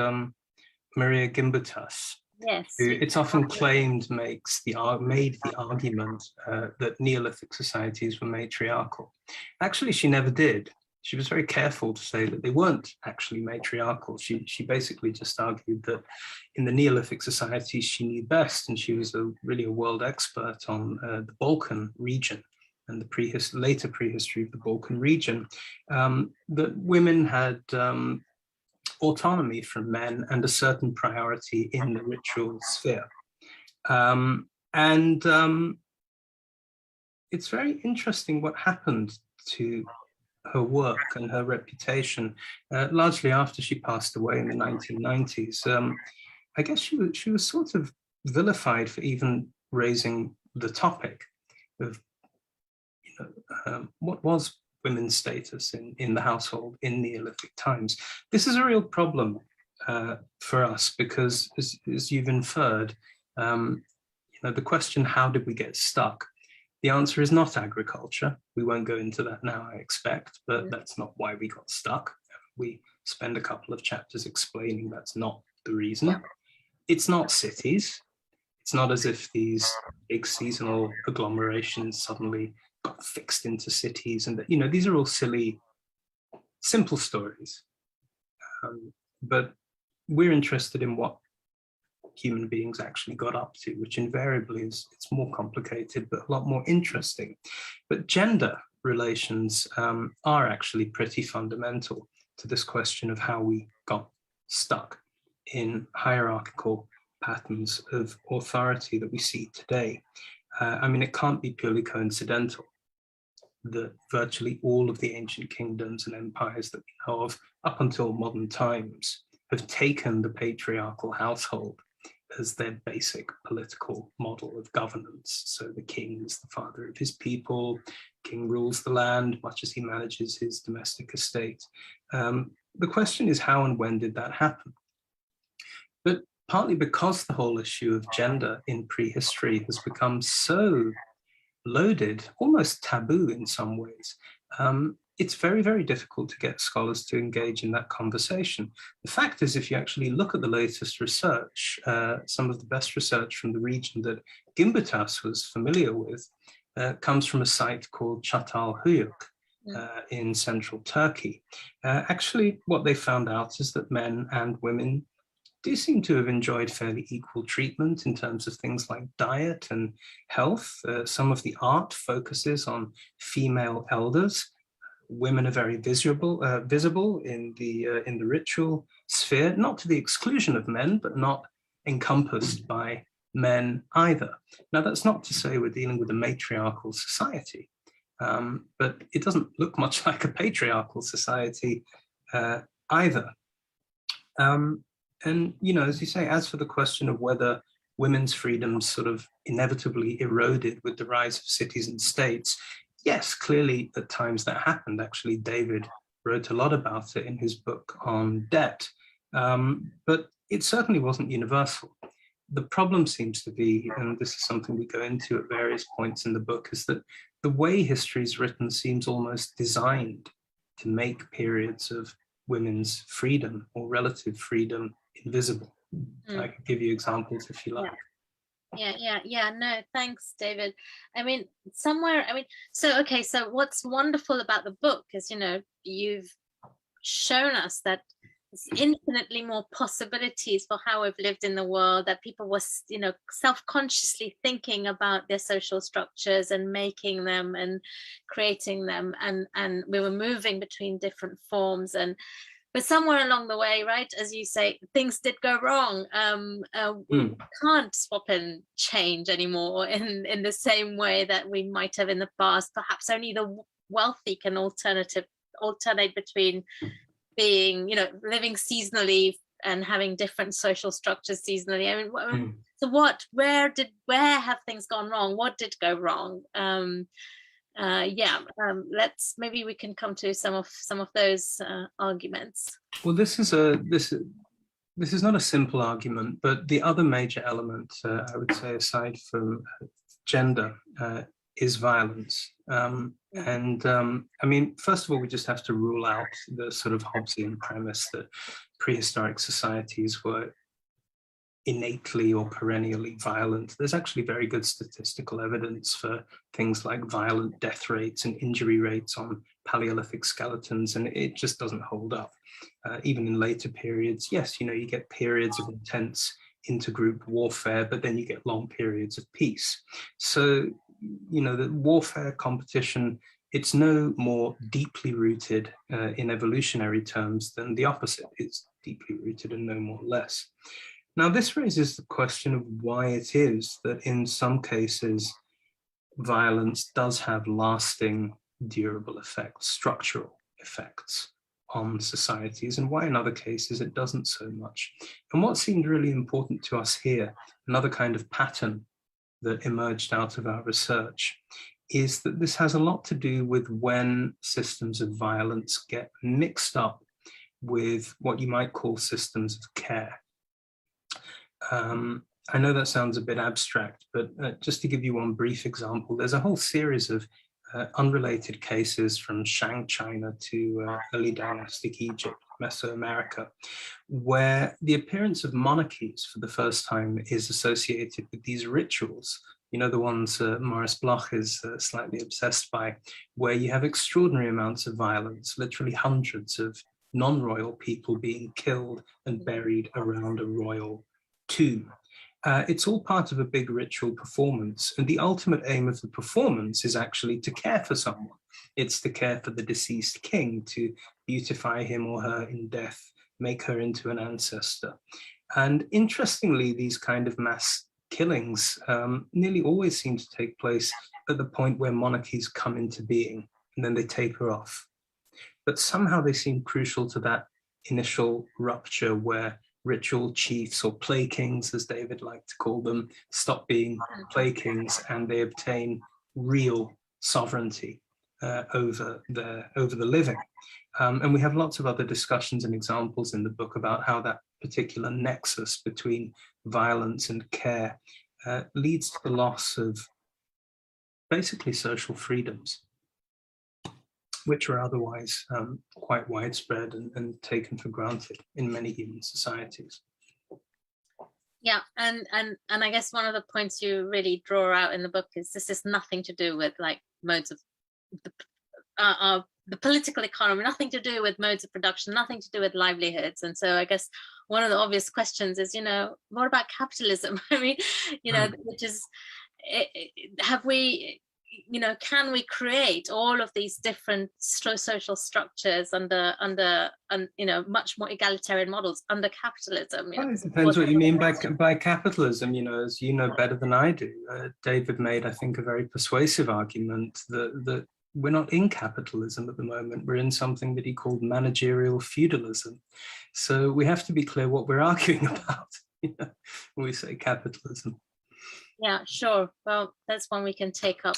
Maria Gimbutas. Yes. Who it's often claimed made the argument that Neolithic societies were matriarchal. Actually, she never did. She was very careful to say that they weren't actually matriarchal. She basically just argued that in the Neolithic societies she knew best, and she was really a world expert on the Balkan region and the later prehistory of the Balkan region, that women had autonomy from men and a certain priority in the ritual sphere. It's very interesting what happened to her work and her reputation, largely after she passed away in the 1990s. I guess she was sort of vilified for even raising the topic of, what was women's status in the household in Neolithic times. This is a real problem for us because, as you've inferred, the question, how did we get stuck? The answer is not agriculture. We won't go into that now, I expect, but that's not why we got stuck. We spend a couple of chapters explaining that's not the reason. Yeah. It's not cities. It's not as if these big seasonal agglomerations suddenly got fixed into cities, and these are all silly, simple stories. But we're interested in what human beings actually got up to, which invariably it's more complicated, but a lot more interesting. But gender relations are actually pretty fundamental to this question of how we got stuck in hierarchical patterns of authority that we see today. It can't be purely coincidental that virtually all of the ancient kingdoms and empires that we know of up until modern times have taken the patriarchal household as their basic political model of governance. So the king is the father of his people, king rules the land much as he manages his domestic estate. The question is, how and when did that happen? But partly because the whole issue of gender in prehistory has become so loaded, almost taboo in some ways, it's very, very difficult to get scholars to engage in that conversation. The fact is, if you actually look at the latest research, some of the best research from the region that Gimbutas was familiar with comes from a site called Çatalhöyük in central Turkey. Actually, what they found out is that men and women do seem to have enjoyed fairly equal treatment in terms of things like diet and health. Some of the art focuses on female elders. Women are very visible in the ritual sphere, not to the exclusion of men, but not encompassed by men either. Now, that's not to say we're dealing with a matriarchal society, but it doesn't look much like a patriarchal society either. And, as you say, as for the question of whether women's freedoms sort of inevitably eroded with the rise of cities and states, yes, clearly at times that happened. Actually, David wrote a lot about it in his book on debt, but it certainly wasn't universal. The problem seems to be, and this is something we go into at various points in the book, is that the way history is written seems almost designed to make periods of women's freedom or relative freedom invisible. I could give you examples if you like. Yeah. No, thanks, David. So what's wonderful about the book is, you've shown us that there's infinitely more possibilities for how we've lived in the world, that people were, self-consciously thinking about their social structures and making them and creating them, and we were moving between different forms. But somewhere along the way, right, as you say, things did go wrong. We can't swap and change anymore in the same way that we might have in the past. Perhaps only the wealthy can alternate between being, living seasonally and having different social structures seasonally. So where have things gone wrong? What did go wrong? Maybe we can come to some of those arguments. Well, this is not a simple argument, but the other major element, I would say, aside from gender, is violence. First of all, we just have to rule out the sort of Hobbesian premise that prehistoric societies were innately or perennially violent. There's actually very good statistical evidence for things like violent death rates and injury rates on Paleolithic skeletons, and it just doesn't hold up. Even in later periods, yes, you get periods of intense intergroup warfare, but then you get long periods of peace. So, the warfare competition, it's no more deeply rooted in evolutionary terms than the opposite. It's deeply rooted and no more or less. Now, this raises the question of why it is that in some cases, violence does have lasting, durable effects, structural effects on societies and why in other cases it doesn't so much. And what seemed really important to us here, another kind of pattern that emerged out of our research, is that this has a lot to do with when systems of violence get mixed up with what you might call systems of care. I know that sounds a bit abstract, but just to give you one brief example, there's a whole series of unrelated cases from Shang China to early dynastic Egypt, Mesoamerica, where the appearance of monarchies for the first time is associated with these rituals. You know, the ones Maurice Bloch is slightly obsessed by, where you have extraordinary amounts of violence, literally hundreds of non-royal people being killed and buried around a royal tomb. It's all part of a big ritual performance, and the ultimate aim of the performance is actually to care for someone. It's to care for the deceased king, to beautify him or her in death, make her into an ancestor. And interestingly, these kind of mass killings nearly always seem to take place at the point where monarchies come into being, and then they taper off. But somehow they seem crucial to that initial rupture where ritual chiefs, or play kings, as David liked to call them, stop being play kings and they obtain real sovereignty over the living. And we have lots of other discussions and examples in the book about how that particular nexus between violence and care leads to the loss of basically social freedoms, which are otherwise quite widespread and taken for granted in many human societies. Yeah, and I guess one of the points you really draw out in the book is this is nothing to do with like modes of the political economy, nothing to do with modes of production, nothing to do with livelihoods. And so I guess one of the obvious questions is, you know, what about capitalism? I mean, you know, which is, have we, you know, can we create all of these different social structures under you know, much more egalitarian models under capitalism? You know, it depends what you mean by capitalism. You know, as you know better than I do, David made, I think, a very persuasive argument that we're not in capitalism at the moment. We're in something that he called managerial feudalism. So we have to be clear what we're arguing about, you know, when we say capitalism. Yeah, sure. Well, that's one we can take up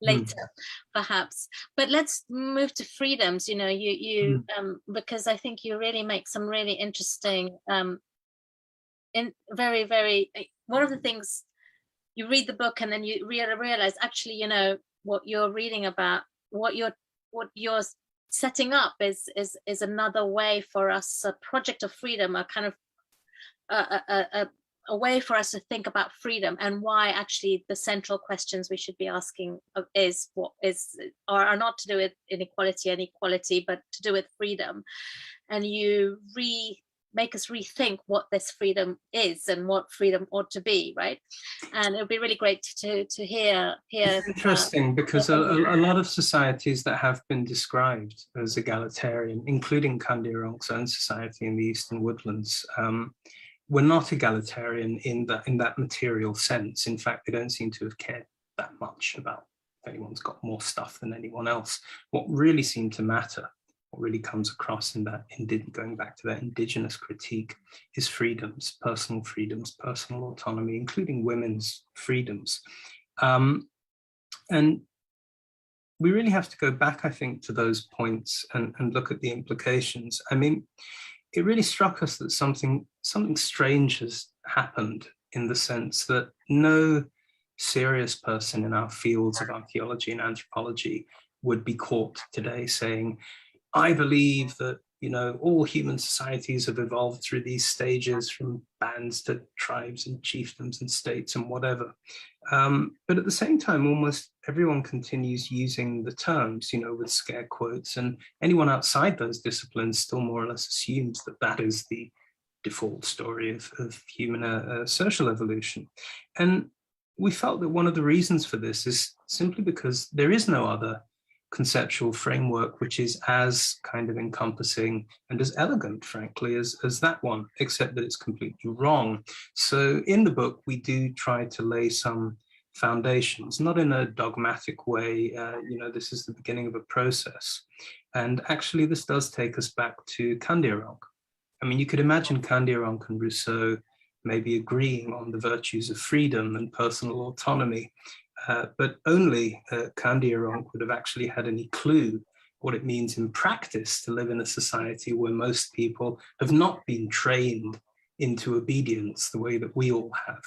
later, perhaps. But let's move to freedoms. You know, you because I think you really make some really interesting, very, very. One of the things you read the book and then you realize actually, you know, what you're reading about, what you're setting up is another way for us, a project of freedom, a kind of a way for us to think about freedom and why actually the central questions we should be asking are not to do with inequality and equality, but to do with freedom. And you make us rethink what this freedom is and what freedom ought to be, right? And it would be really great to hear. It's interesting because a lot of societies that have been described as egalitarian, including Kandirong's own society in the Eastern Woodlands, were not egalitarian in that material sense. In fact, they don't seem to have cared that much about if anyone's got more stuff than anyone else. What really seemed to matter, what really comes across in that, going back to that indigenous critique, is freedoms, personal autonomy, including women's freedoms. And we really have to go back, I think, to those points and look at the implications. I mean, it really struck us that something strange has happened, in the sense that no serious person in our fields of archaeology and anthropology would be caught today saying, I believe that, you know, all human societies have evolved through these stages, from bands to tribes and chiefdoms and states and whatever. But at the same time, almost everyone continues using the terms, you know, with scare quotes, and anyone outside those disciplines still more or less assumes that that is the default story of human social evolution. And we felt that one of the reasons for this is simply because there is no other conceptual framework which is as kind of encompassing and as elegant, frankly, as that one, except that it's completely wrong. So in the book, we do try to lay some foundations, not in a dogmatic way. This is the beginning of a process. And actually, this does take us back to Candiaronc. I mean, you could imagine Candiaronc and Rousseau maybe agreeing on the virtues of freedom and personal autonomy, but only Candiaronc would have actually had any clue what it means in practice to live in a society where most people have not been trained into obedience the way that we all have.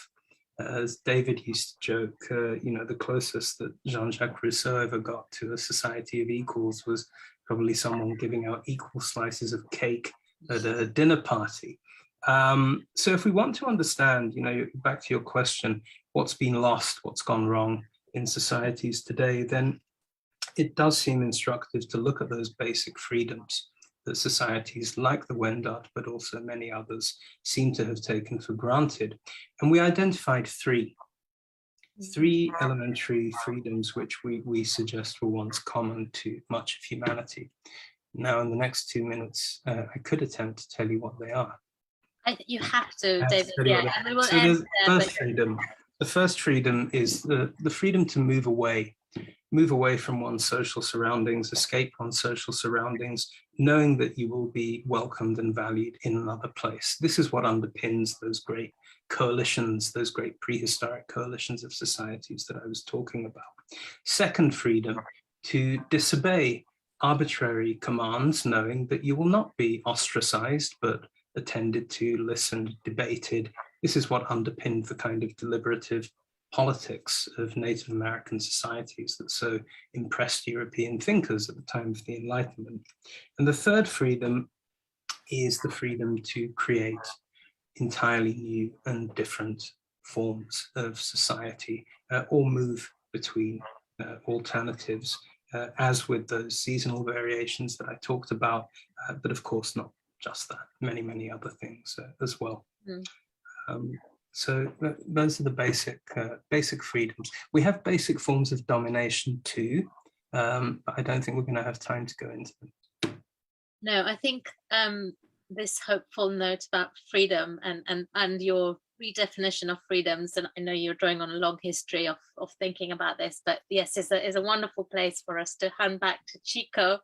As David used to joke, the closest that Jean-Jacques Rousseau ever got to a society of equals was probably someone giving out equal slices of cake at a dinner party. So if we want to understand, back to your question, what's been lost, what's gone wrong in societies today, then it does seem instructive to look at those basic freedoms that societies like the Wendat, but also many others, seem to have taken for granted. And we identified three elementary freedoms which we suggest were once common to much of humanity. Now, in the next 2 minutes, I could attempt to tell you what they are. You have to, David. Yeah, and we will so end there. The first freedom is the freedom to move away from one's social surroundings, escape one's social surroundings, knowing that you will be welcomed and valued in another place. This is what underpins those great coalitions, those great prehistoric coalitions of societies that I was talking about. Second freedom, to disobey arbitrary commands, knowing that you will not be ostracized, but attended to, listened, debated. This is what underpinned the kind of deliberative politics of Native American societies that so impressed European thinkers at the time of the Enlightenment. And the third freedom is the freedom to create entirely new and different forms of society, or move between alternatives, as with those seasonal variations that I talked about, but of course not just that, many other things as well. So those are the basic freedoms. We have basic forms of domination too, but I don't think we're going to have time to go into them. No, I think this hopeful note about freedom and your redefinition of freedoms, and I know you're drawing on a long history of thinking about this, but yes, is a wonderful place for us to hand back to Chico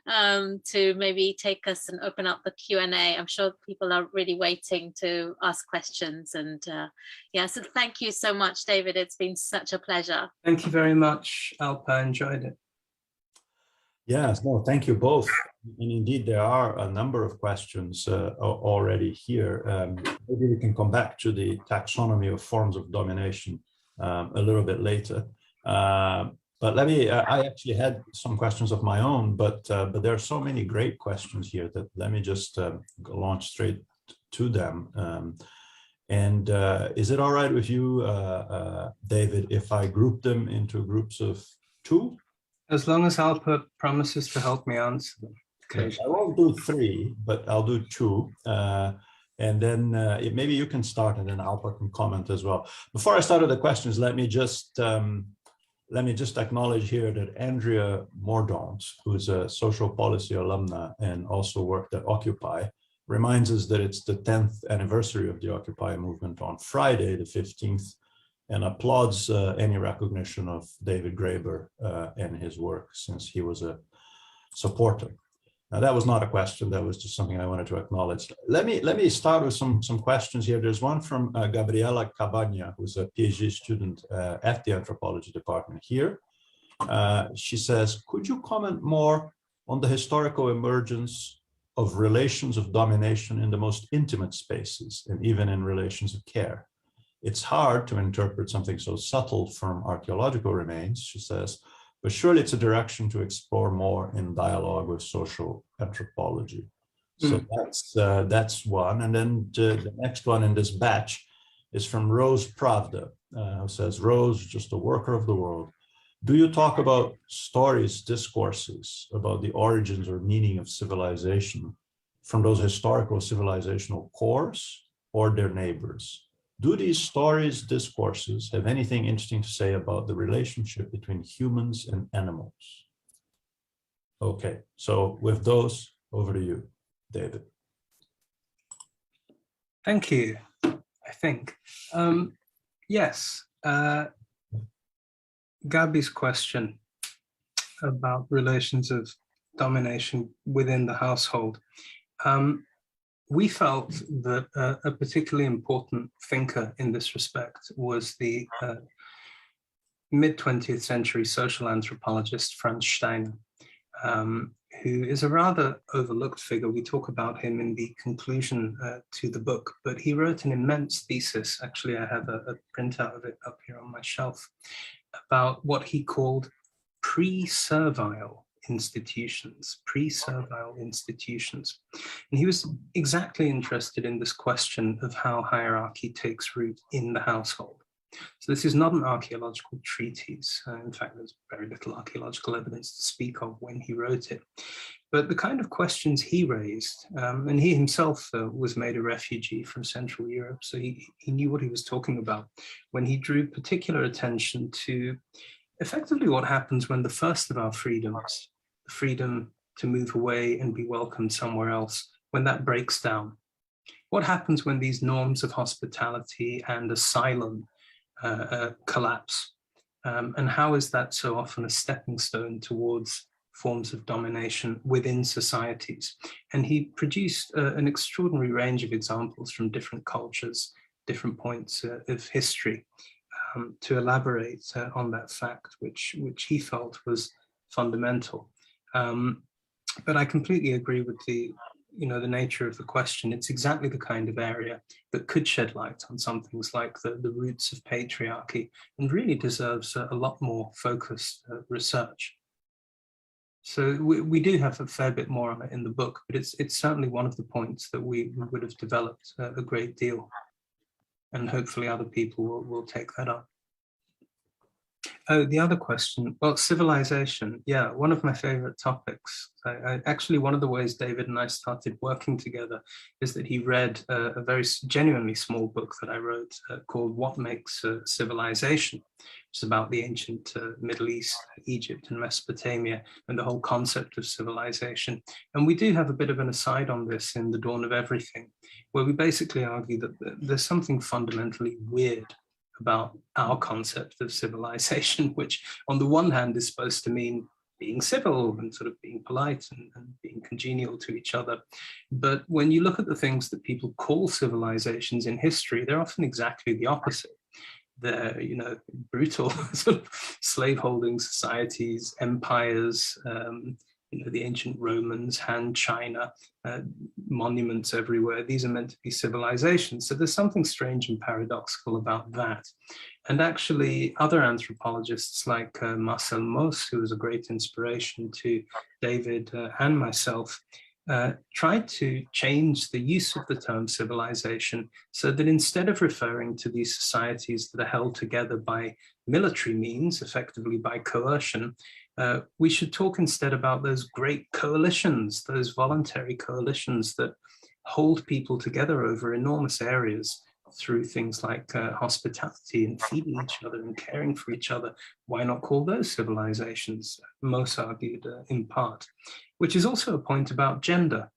to maybe take us and open up the Q&A. I'm sure people are really waiting to ask questions, and so thank you so much, David. It's been such a pleasure. Thank you very much, Alpa. I enjoyed it. Yes, no, thank you both. And indeed, there are a number of questions already here. Maybe we can come back to the taxonomy of forms of domination a little bit later. But let me, I actually had some questions of my own, but there are so many great questions here that let me just launch straight to them. Is it all right with you, David, if I group them into groups of 2? As long as Alpa promises to help me answer them. Okay. I won't do 3, but I'll do 2. And then maybe you can start and then Alpa can comment as well. Before I start with the questions, let me just acknowledge here that Andrea Mordaunt, who's a social policy alumna and also worked at Occupy, reminds us that it's the 10th anniversary of the Occupy movement on Friday, the 15th, and applauds any recognition of David Graeber and his work, since he was a supporter. Now, that was not a question, that was just something I wanted to acknowledge. Let me start with some questions here. There's one from Gabriela Cabana, who's a PhD student at the anthropology department here. She says, could you comment more on the historical emergence of relations of domination in the most intimate spaces and even in relations of care? It's hard to interpret something so subtle from archaeological remains, she says, but surely it's a direction to explore more in dialogue with social anthropology. So that's one. And then the next one in this batch is from Rose Pravda, who says, Rose, just a worker of the world. Do you talk about stories, discourses about the origins or meaning of civilization from those historical civilizational cores or their neighbors? Do these stories, discourses have anything interesting to say about the relationship between humans and animals? Okay, so with those, over to you, David. Thank you, I think. Yes, Gabby's question about relations of domination within the household, we felt that a particularly important thinker in this respect was the mid-20th century social anthropologist Franz Steiner, who is a rather overlooked figure. We talk about him in the conclusion to the book, but he wrote an immense thesis. Actually, I have a printout of it up here on my shelf, about what he called pre-servile institutions, pre-servile institutions. And he was exactly interested in this question of how hierarchy takes root in the household. So this is not an archaeological treatise. In fact, there's very little archaeological evidence to speak of when he wrote it. But the kind of questions he raised, and he himself was made a refugee from Central Europe, so he knew what he was talking about when he drew particular attention to effectively what happens when the first of our freedoms, the freedom to move away and be welcomed somewhere else, when that breaks down. What happens when these norms of hospitality and asylum collapse? And how is that so often a stepping stone towards forms of domination within societies? And he produced an extraordinary range of examples from different cultures, different points of history, to elaborate on that fact, which he felt was fundamental. But I completely agree with the nature of the question. It's exactly the kind of area that could shed light on some things like the roots of patriarchy, and really deserves a lot more focused research. So we do have a fair bit more on it in the book, but it's certainly one of the points that we would have developed a great deal, and hopefully other people will take that up. Oh, the other question, well, civilization. Yeah, one of my favorite topics. Actually, one of the ways David and I started working together is that he read a very genuinely small book that I wrote called What Makes Civilization? It's about the ancient Middle East, Egypt and Mesopotamia, and the whole concept of civilization. And we do have a bit of an aside on this in The Dawn of Everything, where we basically argue that there's something fundamentally weird about our concept of civilization, which on the one hand is supposed to mean being civil and sort of being polite and being congenial to each other. But when you look at the things that people call civilizations in history, they're often exactly the opposite. They're, brutal sort of slaveholding societies, empires, the ancient Romans, Han China, monuments everywhere. These are meant to be civilizations. So there's something strange and paradoxical about that. And actually, other anthropologists like Marcel Mauss, who was a great inspiration to David and myself, tried to change the use of the term civilization so that instead of referring to these societies that are held together by military means, effectively by coercion, we should talk instead about those great coalitions, those voluntary coalitions that hold people together over enormous areas through things like hospitality and feeding each other and caring for each other. Why not call those civilizations? Mauss argued in part, which is also a point about gender,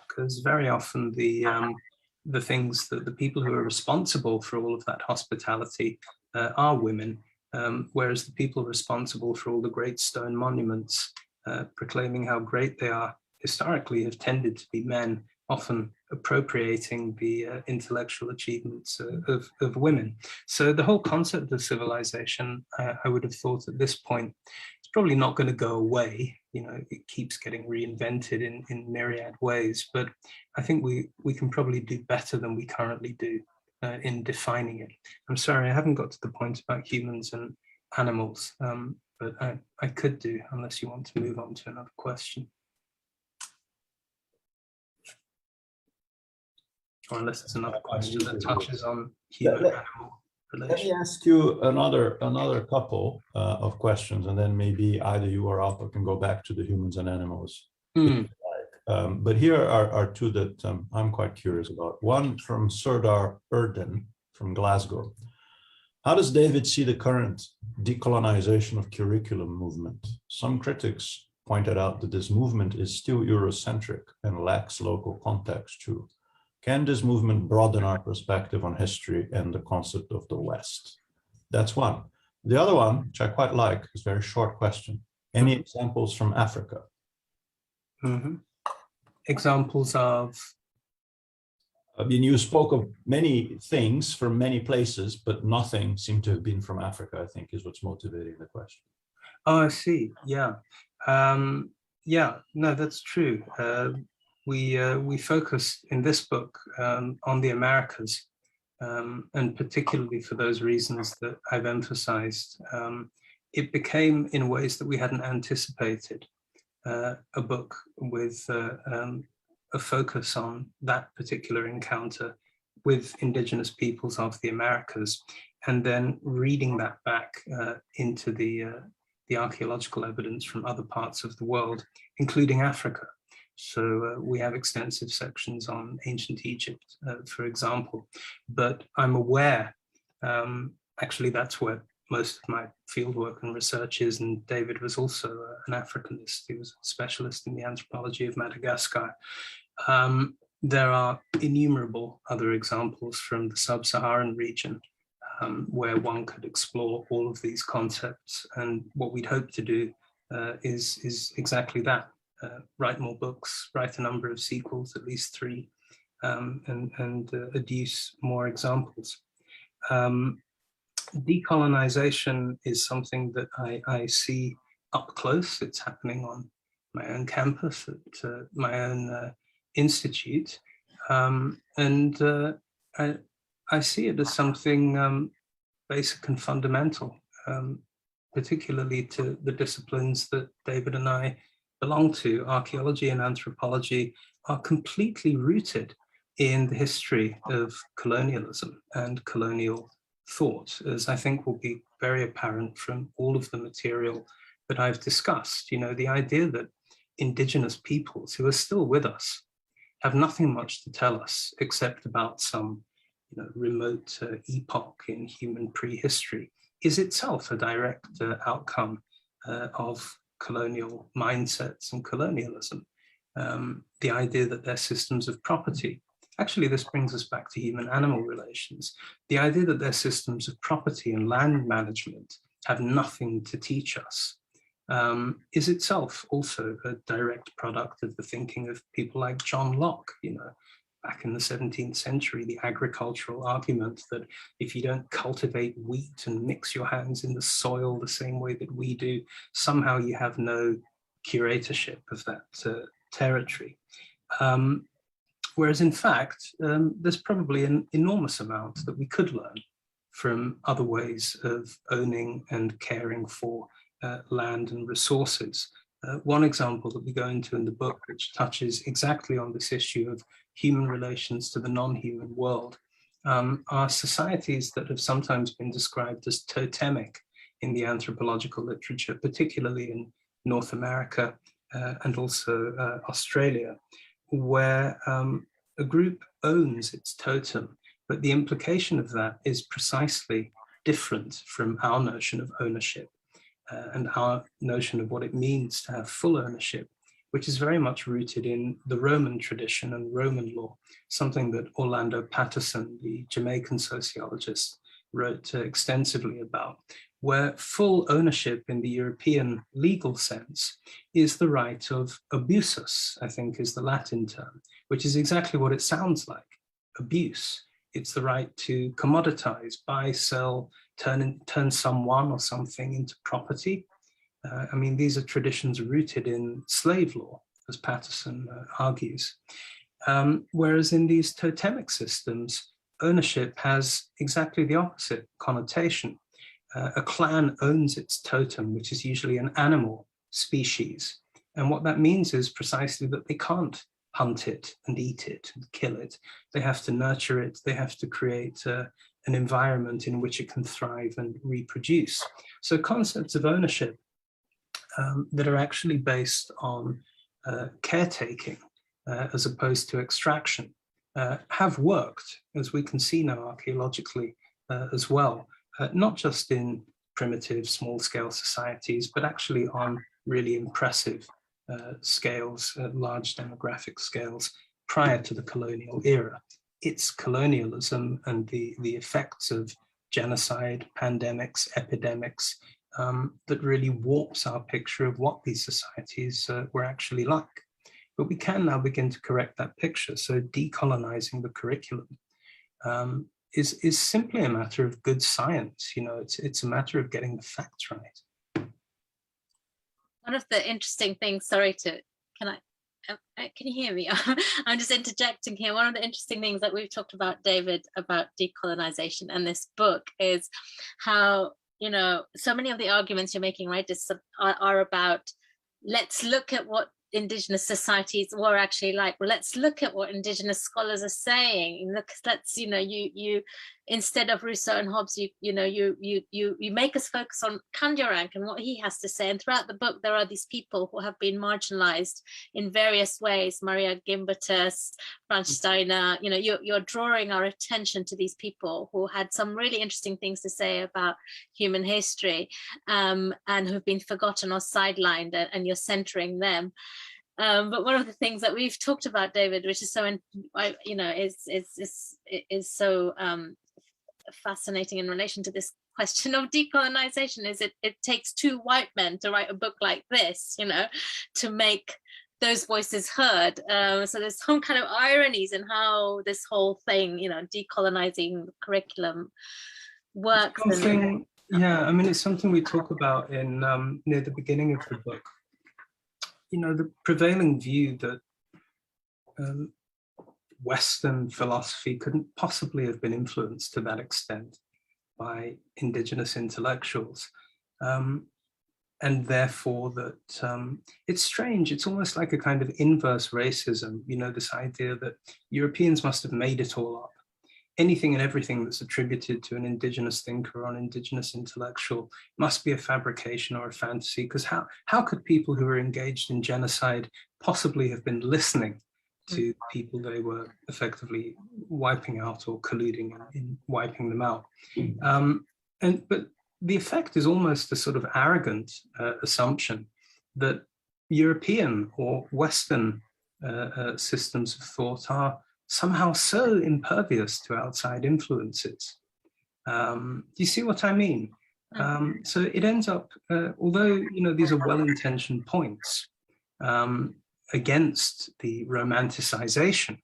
because very often the things that the people who are responsible for all of that hospitality are women. Whereas the people responsible for all the great stone monuments proclaiming how great they are historically have tended to be men, often appropriating the intellectual achievements of women. So the whole concept of civilization, I would have thought at this point, it's probably not going to go away. It keeps getting reinvented in myriad ways, but I think we can probably do better than we currently do in defining it. I'm sorry, I haven't got to the point about humans and animals, but I could do, unless you want to move on to another question. Or unless it's another question that touches on human-animal relations. Let me ask you another couple of questions, and then maybe either you or Alpha can go back to the humans and animals. But here are two that I'm quite curious about. One from Serdar Erdin from Glasgow. How does David see the current decolonization of curriculum movement? Some critics pointed out that this movement is still Eurocentric and lacks local context too. Can this movement broaden our perspective on history and the concept of the West? That's one. The other one, which I quite like, is a very short question. Any examples from Africa? Examples of? I mean, you spoke of many things from many places, but nothing seemed to have been from Africa, I think, is what's motivating the question. Oh, I see. Yeah. Yeah, no, that's true. We focus in this book on the Americas, and particularly for those reasons that I've emphasized. It became, in ways that we hadn't anticipated, a book with a focus on that particular encounter with indigenous peoples of the Americas, and then reading that back into the archaeological evidence from other parts of the world, including Africa. So we have extensive sections on ancient Egypt, for example, but I'm aware, actually that's where most of my fieldwork and research is, and David was also an Africanist. He was a specialist in the anthropology of Madagascar. There are innumerable other examples from the sub-Saharan region where one could explore all of these concepts. And what we'd hope to do is exactly that. Write more books, write a number of sequels, at least 3, and adduce more examples. Decolonization is something that I see up close. It's happening on my own campus, at my own institute. I see it as something basic and fundamental, particularly to the disciplines that David and I belong to. Archaeology and anthropology are completely rooted in the history of colonialism and colonial thought, as I think will be very apparent from all of the material that I've discussed. You know, the idea that indigenous peoples who are still with us have nothing much to tell us except about some, you know, remote epoch in human prehistory is itself a direct outcome of colonial mindsets and colonialism. The idea that their systems of property, actually this brings us back to human-animal relations, the idea that their systems of property and land management have nothing to teach us is itself also a direct product of the thinking of people like John Locke. You know, back in the 17th century, the agricultural argument that if you don't cultivate wheat and mix your hands in the soil the same way that we do, somehow you have no curatorship of that territory. Whereas in fact, there's probably an enormous amount that we could learn from other ways of owning and caring for land and resources. One example that we go into in the book, which touches exactly on this issue of human relations to the non-human world, are societies that have sometimes been described as totemic in the anthropological literature, particularly in North America and also Australia, where a group owns its totem, but the implication of that is precisely different from our notion of ownership and our notion of what it means to have full ownership, which is very much rooted in the Roman tradition and Roman law, something that Orlando Patterson, the Jamaican sociologist, wrote extensively about, where full ownership in the European legal sense is the right of abusus, I think is the Latin term, which is exactly what it sounds like, abuse. It's the right to commoditize, buy, sell, turn someone or something into property. I mean, these are traditions rooted in slave law, as Patterson argues. Whereas in these totemic systems, ownership has exactly the opposite connotation. A clan owns its totem, which is usually an animal species. And what that means is precisely that they can't hunt it and eat it and kill it. They have to nurture it. They have to create an environment in which it can thrive and reproduce. So concepts of ownership that are actually based on caretaking as opposed to extraction have worked, as we can see now archaeologically as well, not just in primitive small-scale societies, but actually on really impressive scales, large demographic scales prior to the colonial era. It's colonialism and the effects of genocide, pandemics, epidemics, that really warps our picture of what these societies were actually like. But we can now begin to correct that picture. So decolonizing the curriculum is simply a matter of good science. You know, it's a matter of getting the facts right. One of the interesting things, sorry to, can you hear me? I'm just interjecting here. One of the interesting things that we've talked about, David, about decolonization and this book is how, you know, so many of the arguments you're making, right, are about, let's look at what Indigenous societies were actually like. Well, let's look at what Indigenous scholars are saying. Let's, you know, you instead of Rousseau and Hobbes, you make us focus on Kandiarank and what he has to say. And throughout the book, there are these people who have been marginalized in various ways. Maria Gimbutas, Franz Steiner. You know, you're drawing our attention to these people who had some really interesting things to say about human history, and who've been forgotten or sidelined, and you're centering them. But one of the things that we've talked about, David, which is so, you know, is so fascinating in relation to this question of decolonization, is it takes two white men to write a book like this, you know, to make those voices heard. So there's some kind of ironies in how this whole thing, you know, decolonizing the curriculum works. Yeah, I mean, it's something we talk about in near the beginning of the book. You know, the prevailing view that Western philosophy couldn't possibly have been influenced to that extent by Indigenous intellectuals. And therefore that it's strange, it's almost like a kind of inverse racism, you know, this idea that Europeans must have made it all up. Anything and everything that's attributed to an Indigenous thinker or an Indigenous intellectual must be a fabrication or a fantasy, because how could people who were engaged in genocide possibly have been listening to people they were effectively wiping out or colluding in wiping them out? But the effect is almost a sort of arrogant assumption that European or Western systems of thought are somehow so impervious to outside influences. Do you see what I mean? So it ends up, although, you know, these are well-intentioned points against the romanticization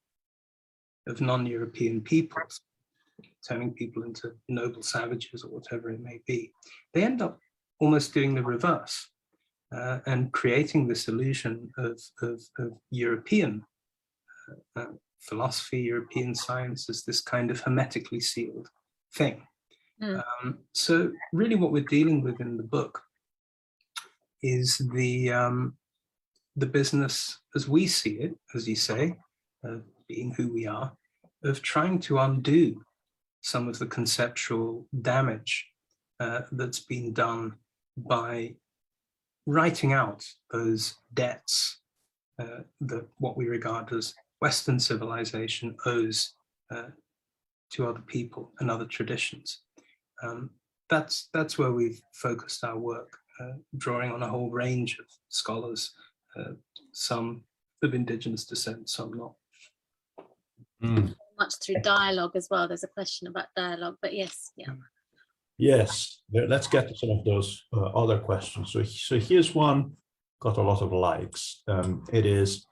of non-European peoples, turning people into noble savages or whatever it may be, they end up almost doing the reverse and creating this illusion of European philosophy, European science as this kind of hermetically sealed thing. So really what we're dealing with in the book is the business as we see it, as you say, being who we are, of trying to undo some of the conceptual damage that's been done by writing out those debts that what we regard as Western civilization owes to other people and other traditions. That's where we've focused our work, drawing on a whole range of scholars, some of Indigenous descent, some not. Much through dialogue as well. There's a question about dialogue, but yes, yeah. Yes, let's get to some of those other questions. So here's one, got a lot of likes. It is,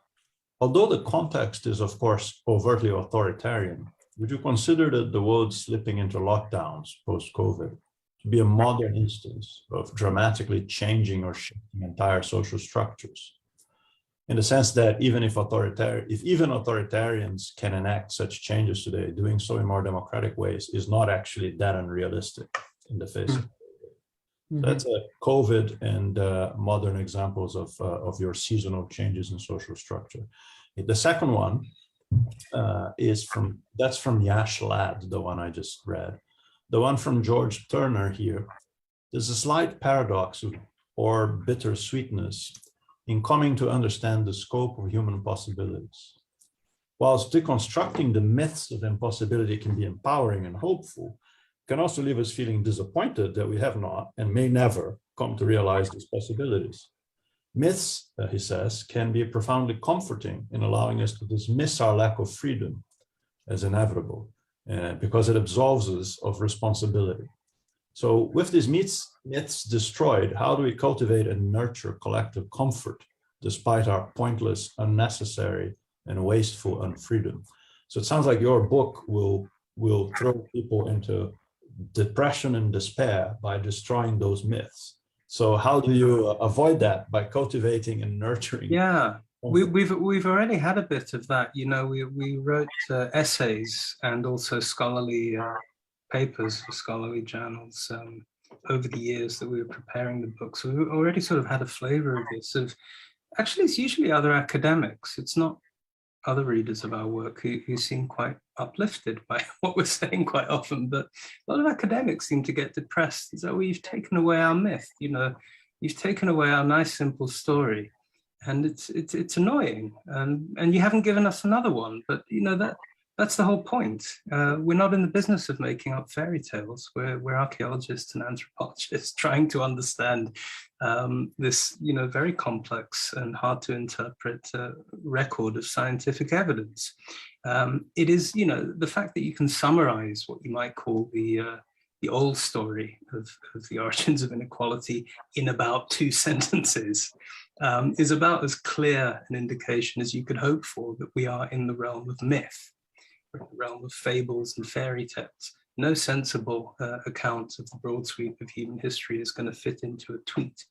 although the context is, of course, overtly authoritarian, would you consider the world slipping into lockdowns post-COVID to be a modern instance of dramatically changing or shifting entire social structures? In the sense that even if authoritarians can enact such changes today, doing so in more democratic ways is not actually that unrealistic in the face of COVID. That's a COVID and modern examples of your seasonal changes in social structure. The second one is from Yash Ladd, the one I just read. The one from George Turner here. There's a slight paradox or bittersweetness in coming to understand the scope of human possibilities. Whilst deconstructing the myths of impossibility can be empowering and hopeful, it can also leave us feeling disappointed that we have not and may never come to realize these possibilities. Myths, he says, can be profoundly comforting in allowing us to dismiss our lack of freedom as inevitable. because it absolves us of responsibility. So with these myths destroyed, how do we cultivate and nurture collective comfort despite our pointless, unnecessary, and wasteful unfreedom? So it sounds like your book will throw people into depression and despair by destroying those myths. So how do you avoid that? By cultivating and nurturing? Yeah, we've already had a bit of that. You know, we wrote essays and also scholarly papers for scholarly journals over the years that we were preparing the book. So we already sort of had a flavor of this. Actually, it's usually other academics. It's not other readers of our work who seem quite uplifted by what we're saying quite often, but a lot of academics seem to get depressed. So you've taken away our myth, you know, you've taken away our nice, simple story, and it's annoying. And you haven't given us another one, but you know, that's the whole point. We're not in the business of making up fairy tales. We're archaeologists and anthropologists trying to understand this, you know, very complex and hard to interpret record of scientific evidence. It is, you know, the fact that you can summarize what you might call the old story of the origins of inequality in about 2 sentences is about as clear an indication as you could hope for that we are in the realm of myth, the realm of fables and fairy tales. No sensible account of the broad sweep of human history is going to fit into a tweet,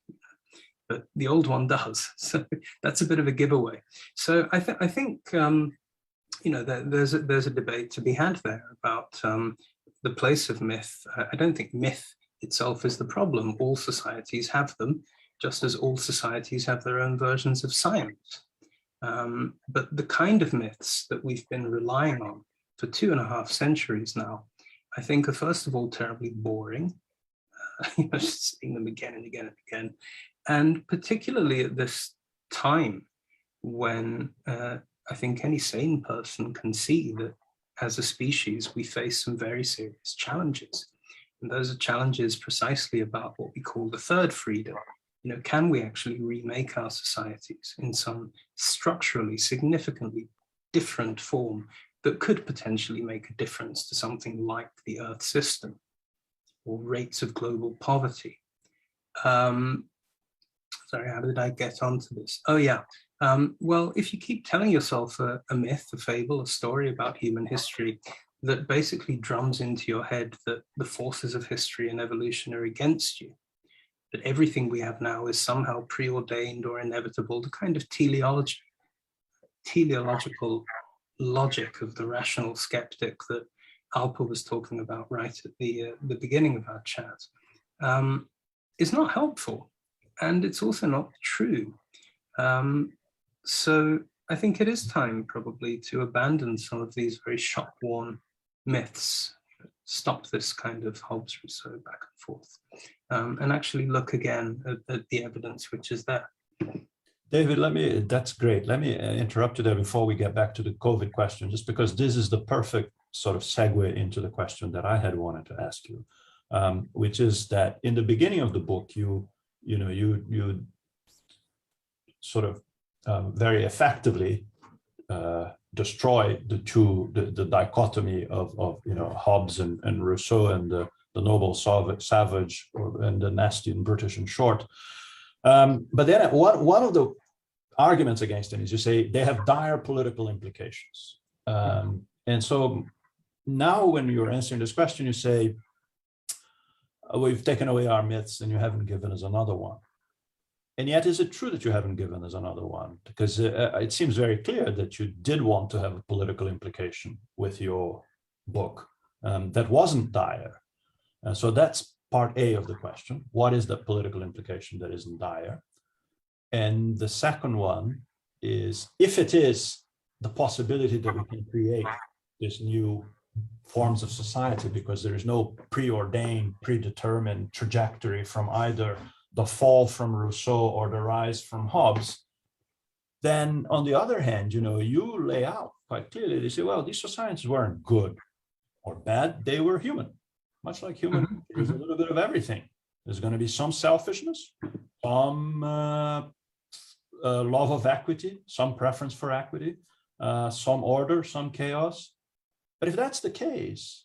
but the old one does. So that's a bit of a giveaway. So I think you know, there's a debate to be had there about the place of myth. I don't think myth itself is the problem. All societies have them, just as all societies have their own versions of science. But the kind of myths that we've been relying on for 2.5 centuries now, I think are first of all terribly boring. You know, just seeing them again and again and again, and particularly at this time when I think any sane person can see that as a species we face some very serious challenges, and those are challenges precisely about what we call the third freedom. You know, can we actually remake our societies in some structurally significantly different form that could potentially make a difference to something like the Earth system or rates of global poverty? Sorry, how did I get onto this? Oh yeah, well, if you keep telling yourself a myth, a fable, a story about human history that basically drums into your head that the forces of history and evolution are against you, that everything we have now is somehow preordained or inevitable, the kind of teleological logic of the rational skeptic that Alpa was talking about right at the beginning of our chat, is not helpful, and it's also not true. So I think it is time probably to abandon some of these very shop-worn myths, stop this kind of Hobbes-Rousseau back and forth, and actually look again at the evidence which is there. David, that's great. Let me interrupt you there before we get back to the COVID question, just because this is the perfect sort of segue into the question that I had wanted to ask you, which is that in the beginning of the book, you sort of very effectively destroy the dichotomy of you know, Hobbes and Rousseau and the noble savage and the nasty and British in short. But then one of the arguments against it is you say they have dire political implications. And so now when you're answering this question, you say, we've taken away our myths and you haven't given us another one. And yet, is it true that you haven't given us another one? Because it seems very clear that you did want to have a political implication with your book that wasn't dire. So that's part A of the question. What is the political implication that isn't dire? And the second one is, if it is the possibility that we can create this new forms of society because there is no preordained, predetermined trajectory from either the fall from Rousseau or the rise from Hobbes, then on the other hand, you know, you lay out quite clearly, they say, well, these societies weren't good or bad, they were human. Much like human, there's a little bit of everything. There's going to be some selfishness, some love of equity, some preference for equity, some order, some chaos. But if that's the case,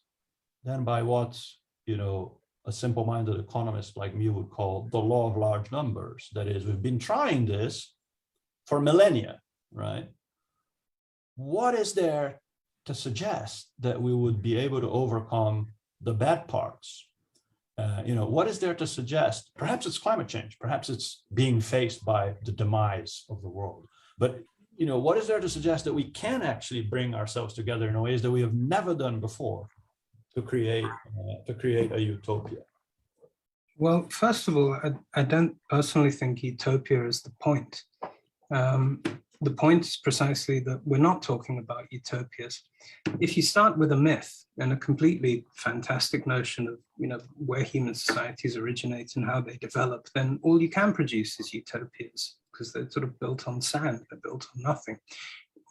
then by what, a simple-minded economist like me would call the law of large numbers, that is, we've been trying this for millennia, right? What is there to suggest that we would be able to overcome the bad parts? What is there to suggest? Perhaps it's climate change. Perhaps it's being faced by the demise of the world. But what is there to suggest that we can actually bring ourselves together in ways that we have never done before to create a utopia? Well, first of all, I don't personally think utopia is the point. The point is precisely that we're not talking about utopias. If you start with a myth and a completely fantastic notion of, where human societies originate and how they develop, then all you can produce is utopias, because they're sort of built on sand, they're built on nothing.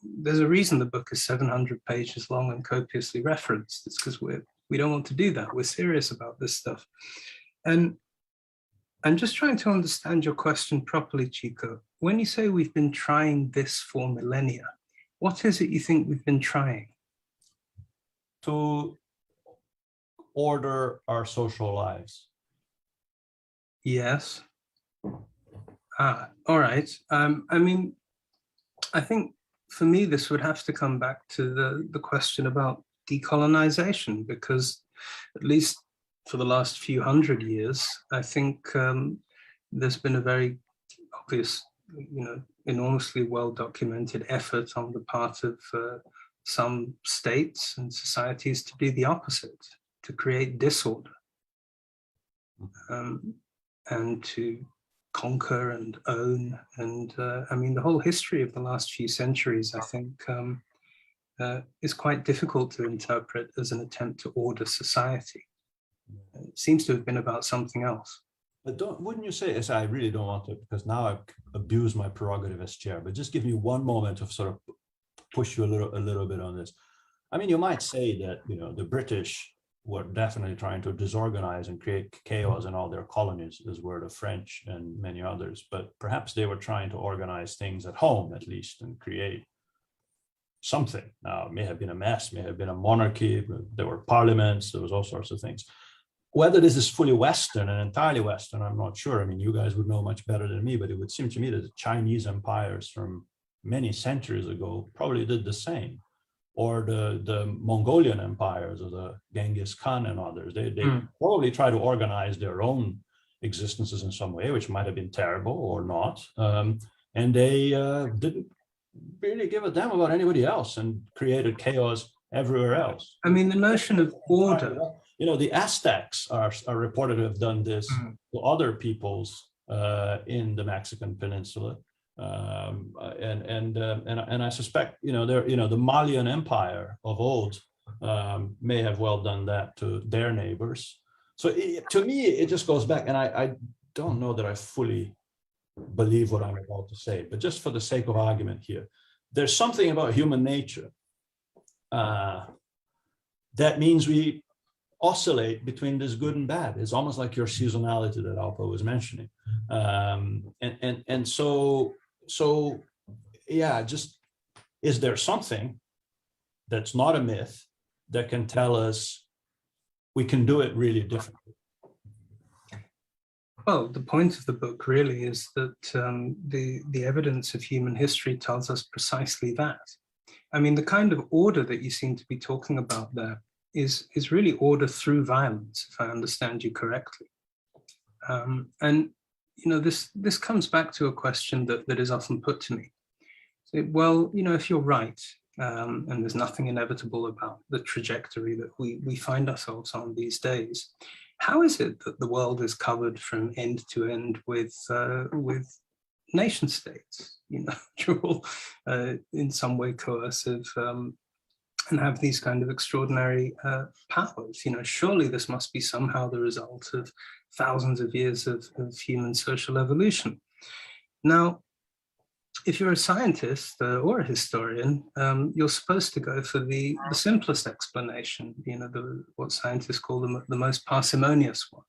There's a reason the book is 700 pages long and copiously referenced. It's because we don't want to do that. We're serious about this stuff. And I'm just trying to understand your question properly, Chico. When you say we've been trying this for millennia, what is it you think we've been trying? To order our social lives. Yes. All right. I think for me, this would have to come back to the question about decolonization, because at least for the last few hundred years, I think there's been a very obvious, enormously well-documented effort on the part of some states and societies to do the opposite, to create disorder and to conquer and own. And the whole history of the last few centuries, I think, is quite difficult to interpret as an attempt to order society. It seems to have been about something else. But wouldn't you say, as I really don't want to, because now I've abused my prerogative as chair, but just give me one moment of sort of push you a little bit on this. You might say that, the British were definitely trying to disorganize and create chaos in all their colonies, as were the French and many others, but perhaps they were trying to organize things at home, at least, and create something. Now, it may have been a mess, may have been a monarchy, there were parliaments, there was all sorts of things. Whether this is fully Western and entirely Western, I'm not sure. You guys would know much better than me, but it would seem to me that the Chinese empires from many centuries ago probably did the same. Or the Mongolian empires of the Genghis Khan and others. They probably try to organize their own existences in some way, which might have been terrible or not. And they didn't really give a damn about anybody else and created chaos everywhere else. The notion of order. The Aztecs are reported to have done this to other peoples in the Mexican peninsula, and I suspect the Malian Empire of old may have well done that to their neighbors. So to me, it just goes back, and I don't know that I fully believe what I'm about to say, but just for the sake of argument here, there's something about human nature that means we oscillate between this good and bad. It's almost like your seasonality that Alpa was mentioning. So yeah, just, is there something that's not a myth that can tell us we can do it really differently? Well, the point of the book really is that the evidence of human history tells us precisely that. The kind of order that you seem to be talking about there is really order through violence, if I understand you correctly. This comes back to a question that is often put to me. Well, if you're right, and there's nothing inevitable about the trajectory that we find ourselves on these days, how is it that the world is covered from end to end with nation states, which are all in some way coercive, and have these kind of extraordinary powers? Surely this must be somehow the result of thousands of years of human social evolution. Now, if you're a scientist or a historian, you're supposed to go for the simplest explanation, what scientists call the most parsimonious one.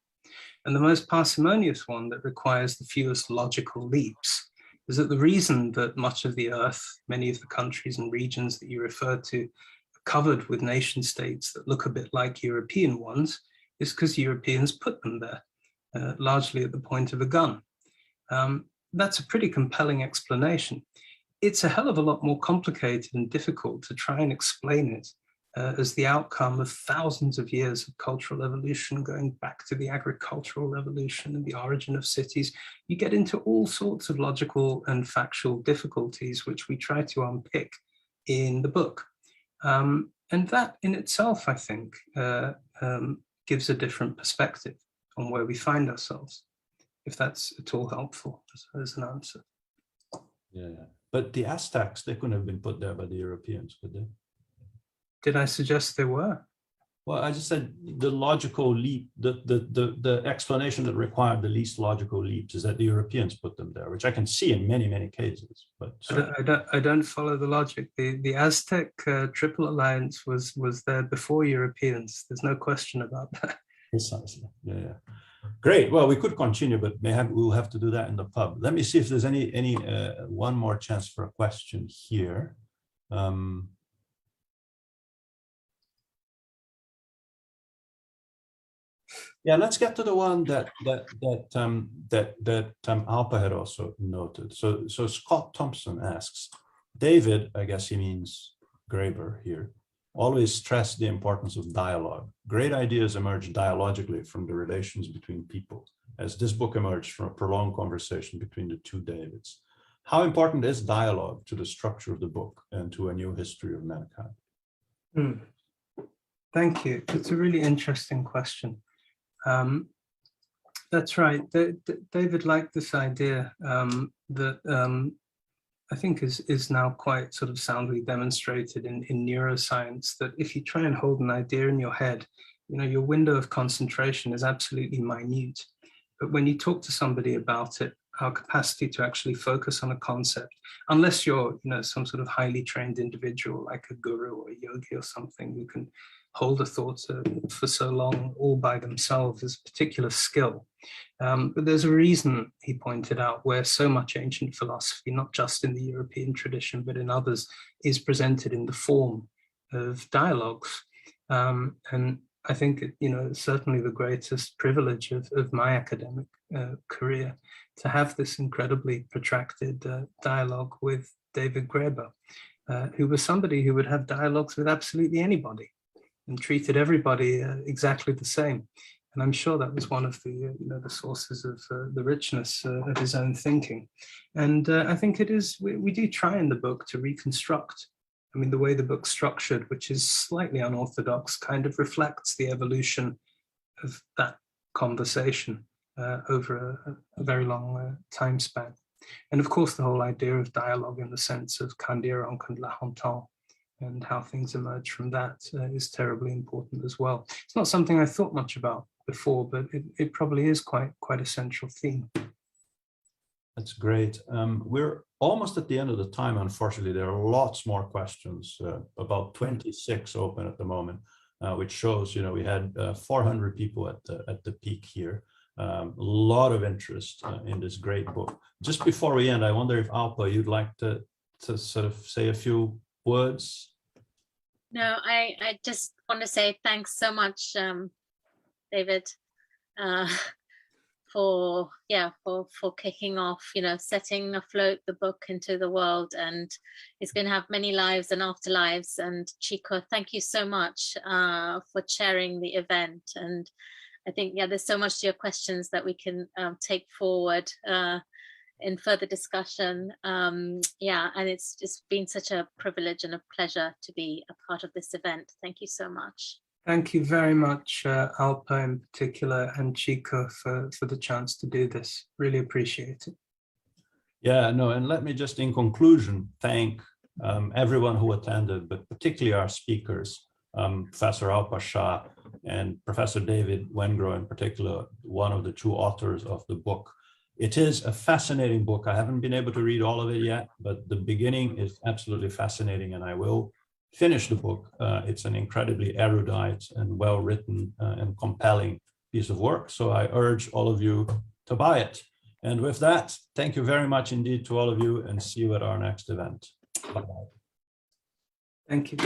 And the most parsimonious one that requires the fewest logical leaps is that the reason that much of the Earth, many of the countries and regions that you refer to, covered with nation states that look a bit like European ones is because Europeans put them there, largely at the point of a gun. That's a pretty compelling explanation. It's a hell of a lot more complicated and difficult to try and explain it as the outcome of thousands of years of cultural evolution, going back to the agricultural revolution and the origin of cities. You get into all sorts of logical and factual difficulties, which we try to unpick in the book. And that in itself, I think, gives a different perspective on where we find ourselves, if that's at all helpful as an answer. Yeah, but the Aztecs, they couldn't have been put there by the Europeans, could they? Did I suggest they were? Well, I just said the logical leap, the explanation that required the least logical leaps is that the Europeans put them there, which I can see in many, many cases. But I don't follow the logic. The Aztec Triple Alliance was there before Europeans. There's no question about that. Precisely. Yeah. Great. Well, we could continue, but we'll have to do that in the pub. Let me see if there's any one more chance for a question here. Yeah, let's get to the one that Alpa had also noted. So Scott Thompson asks, David, I guess he means Graeber here, always stressed the importance of dialogue. Great ideas emerge dialogically from the relations between people, as this book emerged from a prolonged conversation between the two Davids. How important is dialogue to the structure of the book and to a new history of mankind? Thank you. It's a really interesting question. That's right. David liked this idea that I think is now quite sort of soundly demonstrated in neuroscience, that if you try and hold an idea in your head, your window of concentration is absolutely minute. But when you talk to somebody about it, our capacity to actually focus on a concept, unless you're some sort of highly trained individual like a guru or a yogi or something who can hold a thought for so long all by themselves, is a particular skill. But there's a reason, he pointed out, where so much ancient philosophy, not just in the European tradition, but in others, is presented in the form of dialogues. And I think, certainly the greatest privilege of my academic career to have this incredibly protracted dialogue with David Graeber, who was somebody who would have dialogues with absolutely anybody and treated everybody exactly the same. And I'm sure that was one of the sources of the richness of his own thinking. And I think it is, we do try in the book to reconstruct. I mean, the way the book's structured, which is slightly unorthodox, kind of reflects the evolution of that conversation over a very long time span. And of course, the whole idea of dialogue in the sense of qu'en dire on la entend, and how things emerge from that is terribly important as well. It's not something I thought much about before, but it probably is quite a central theme. That's great. We're almost at the end of the time, unfortunately. There are lots more questions, about 26 open at the moment, which shows, we had 400 people at the peak here. A lot of interest in this great book. Just before we end, I wonder if Alpa, you'd like to sort of say a few words? No, I just want to say thanks so much, David, for kicking off, setting afloat the book into the world, and it's going to have many lives and afterlives. And Chico, thank you so much for chairing the event. And I think, there's so much to your questions that we can take forward in further discussion. And it's just been such a privilege and a pleasure to be a part of this event. Thank you so much. Thank you very much, Alpa in particular, and Chico for the chance to do this. Really appreciate it. Yeah, no, and let me just in conclusion thank everyone who attended, but particularly our speakers, Professor Alpa Shah and Professor David Wengrow in particular, one of the two authors of the book. It is a fascinating book. I haven't been able to read all of it yet, but the beginning is absolutely fascinating, and I will finish the book. It's an incredibly erudite and well-written and compelling piece of work. So I urge all of you to buy it. And with that, thank you very much indeed to all of you, and see you at our next event. Bye-bye. Thank you.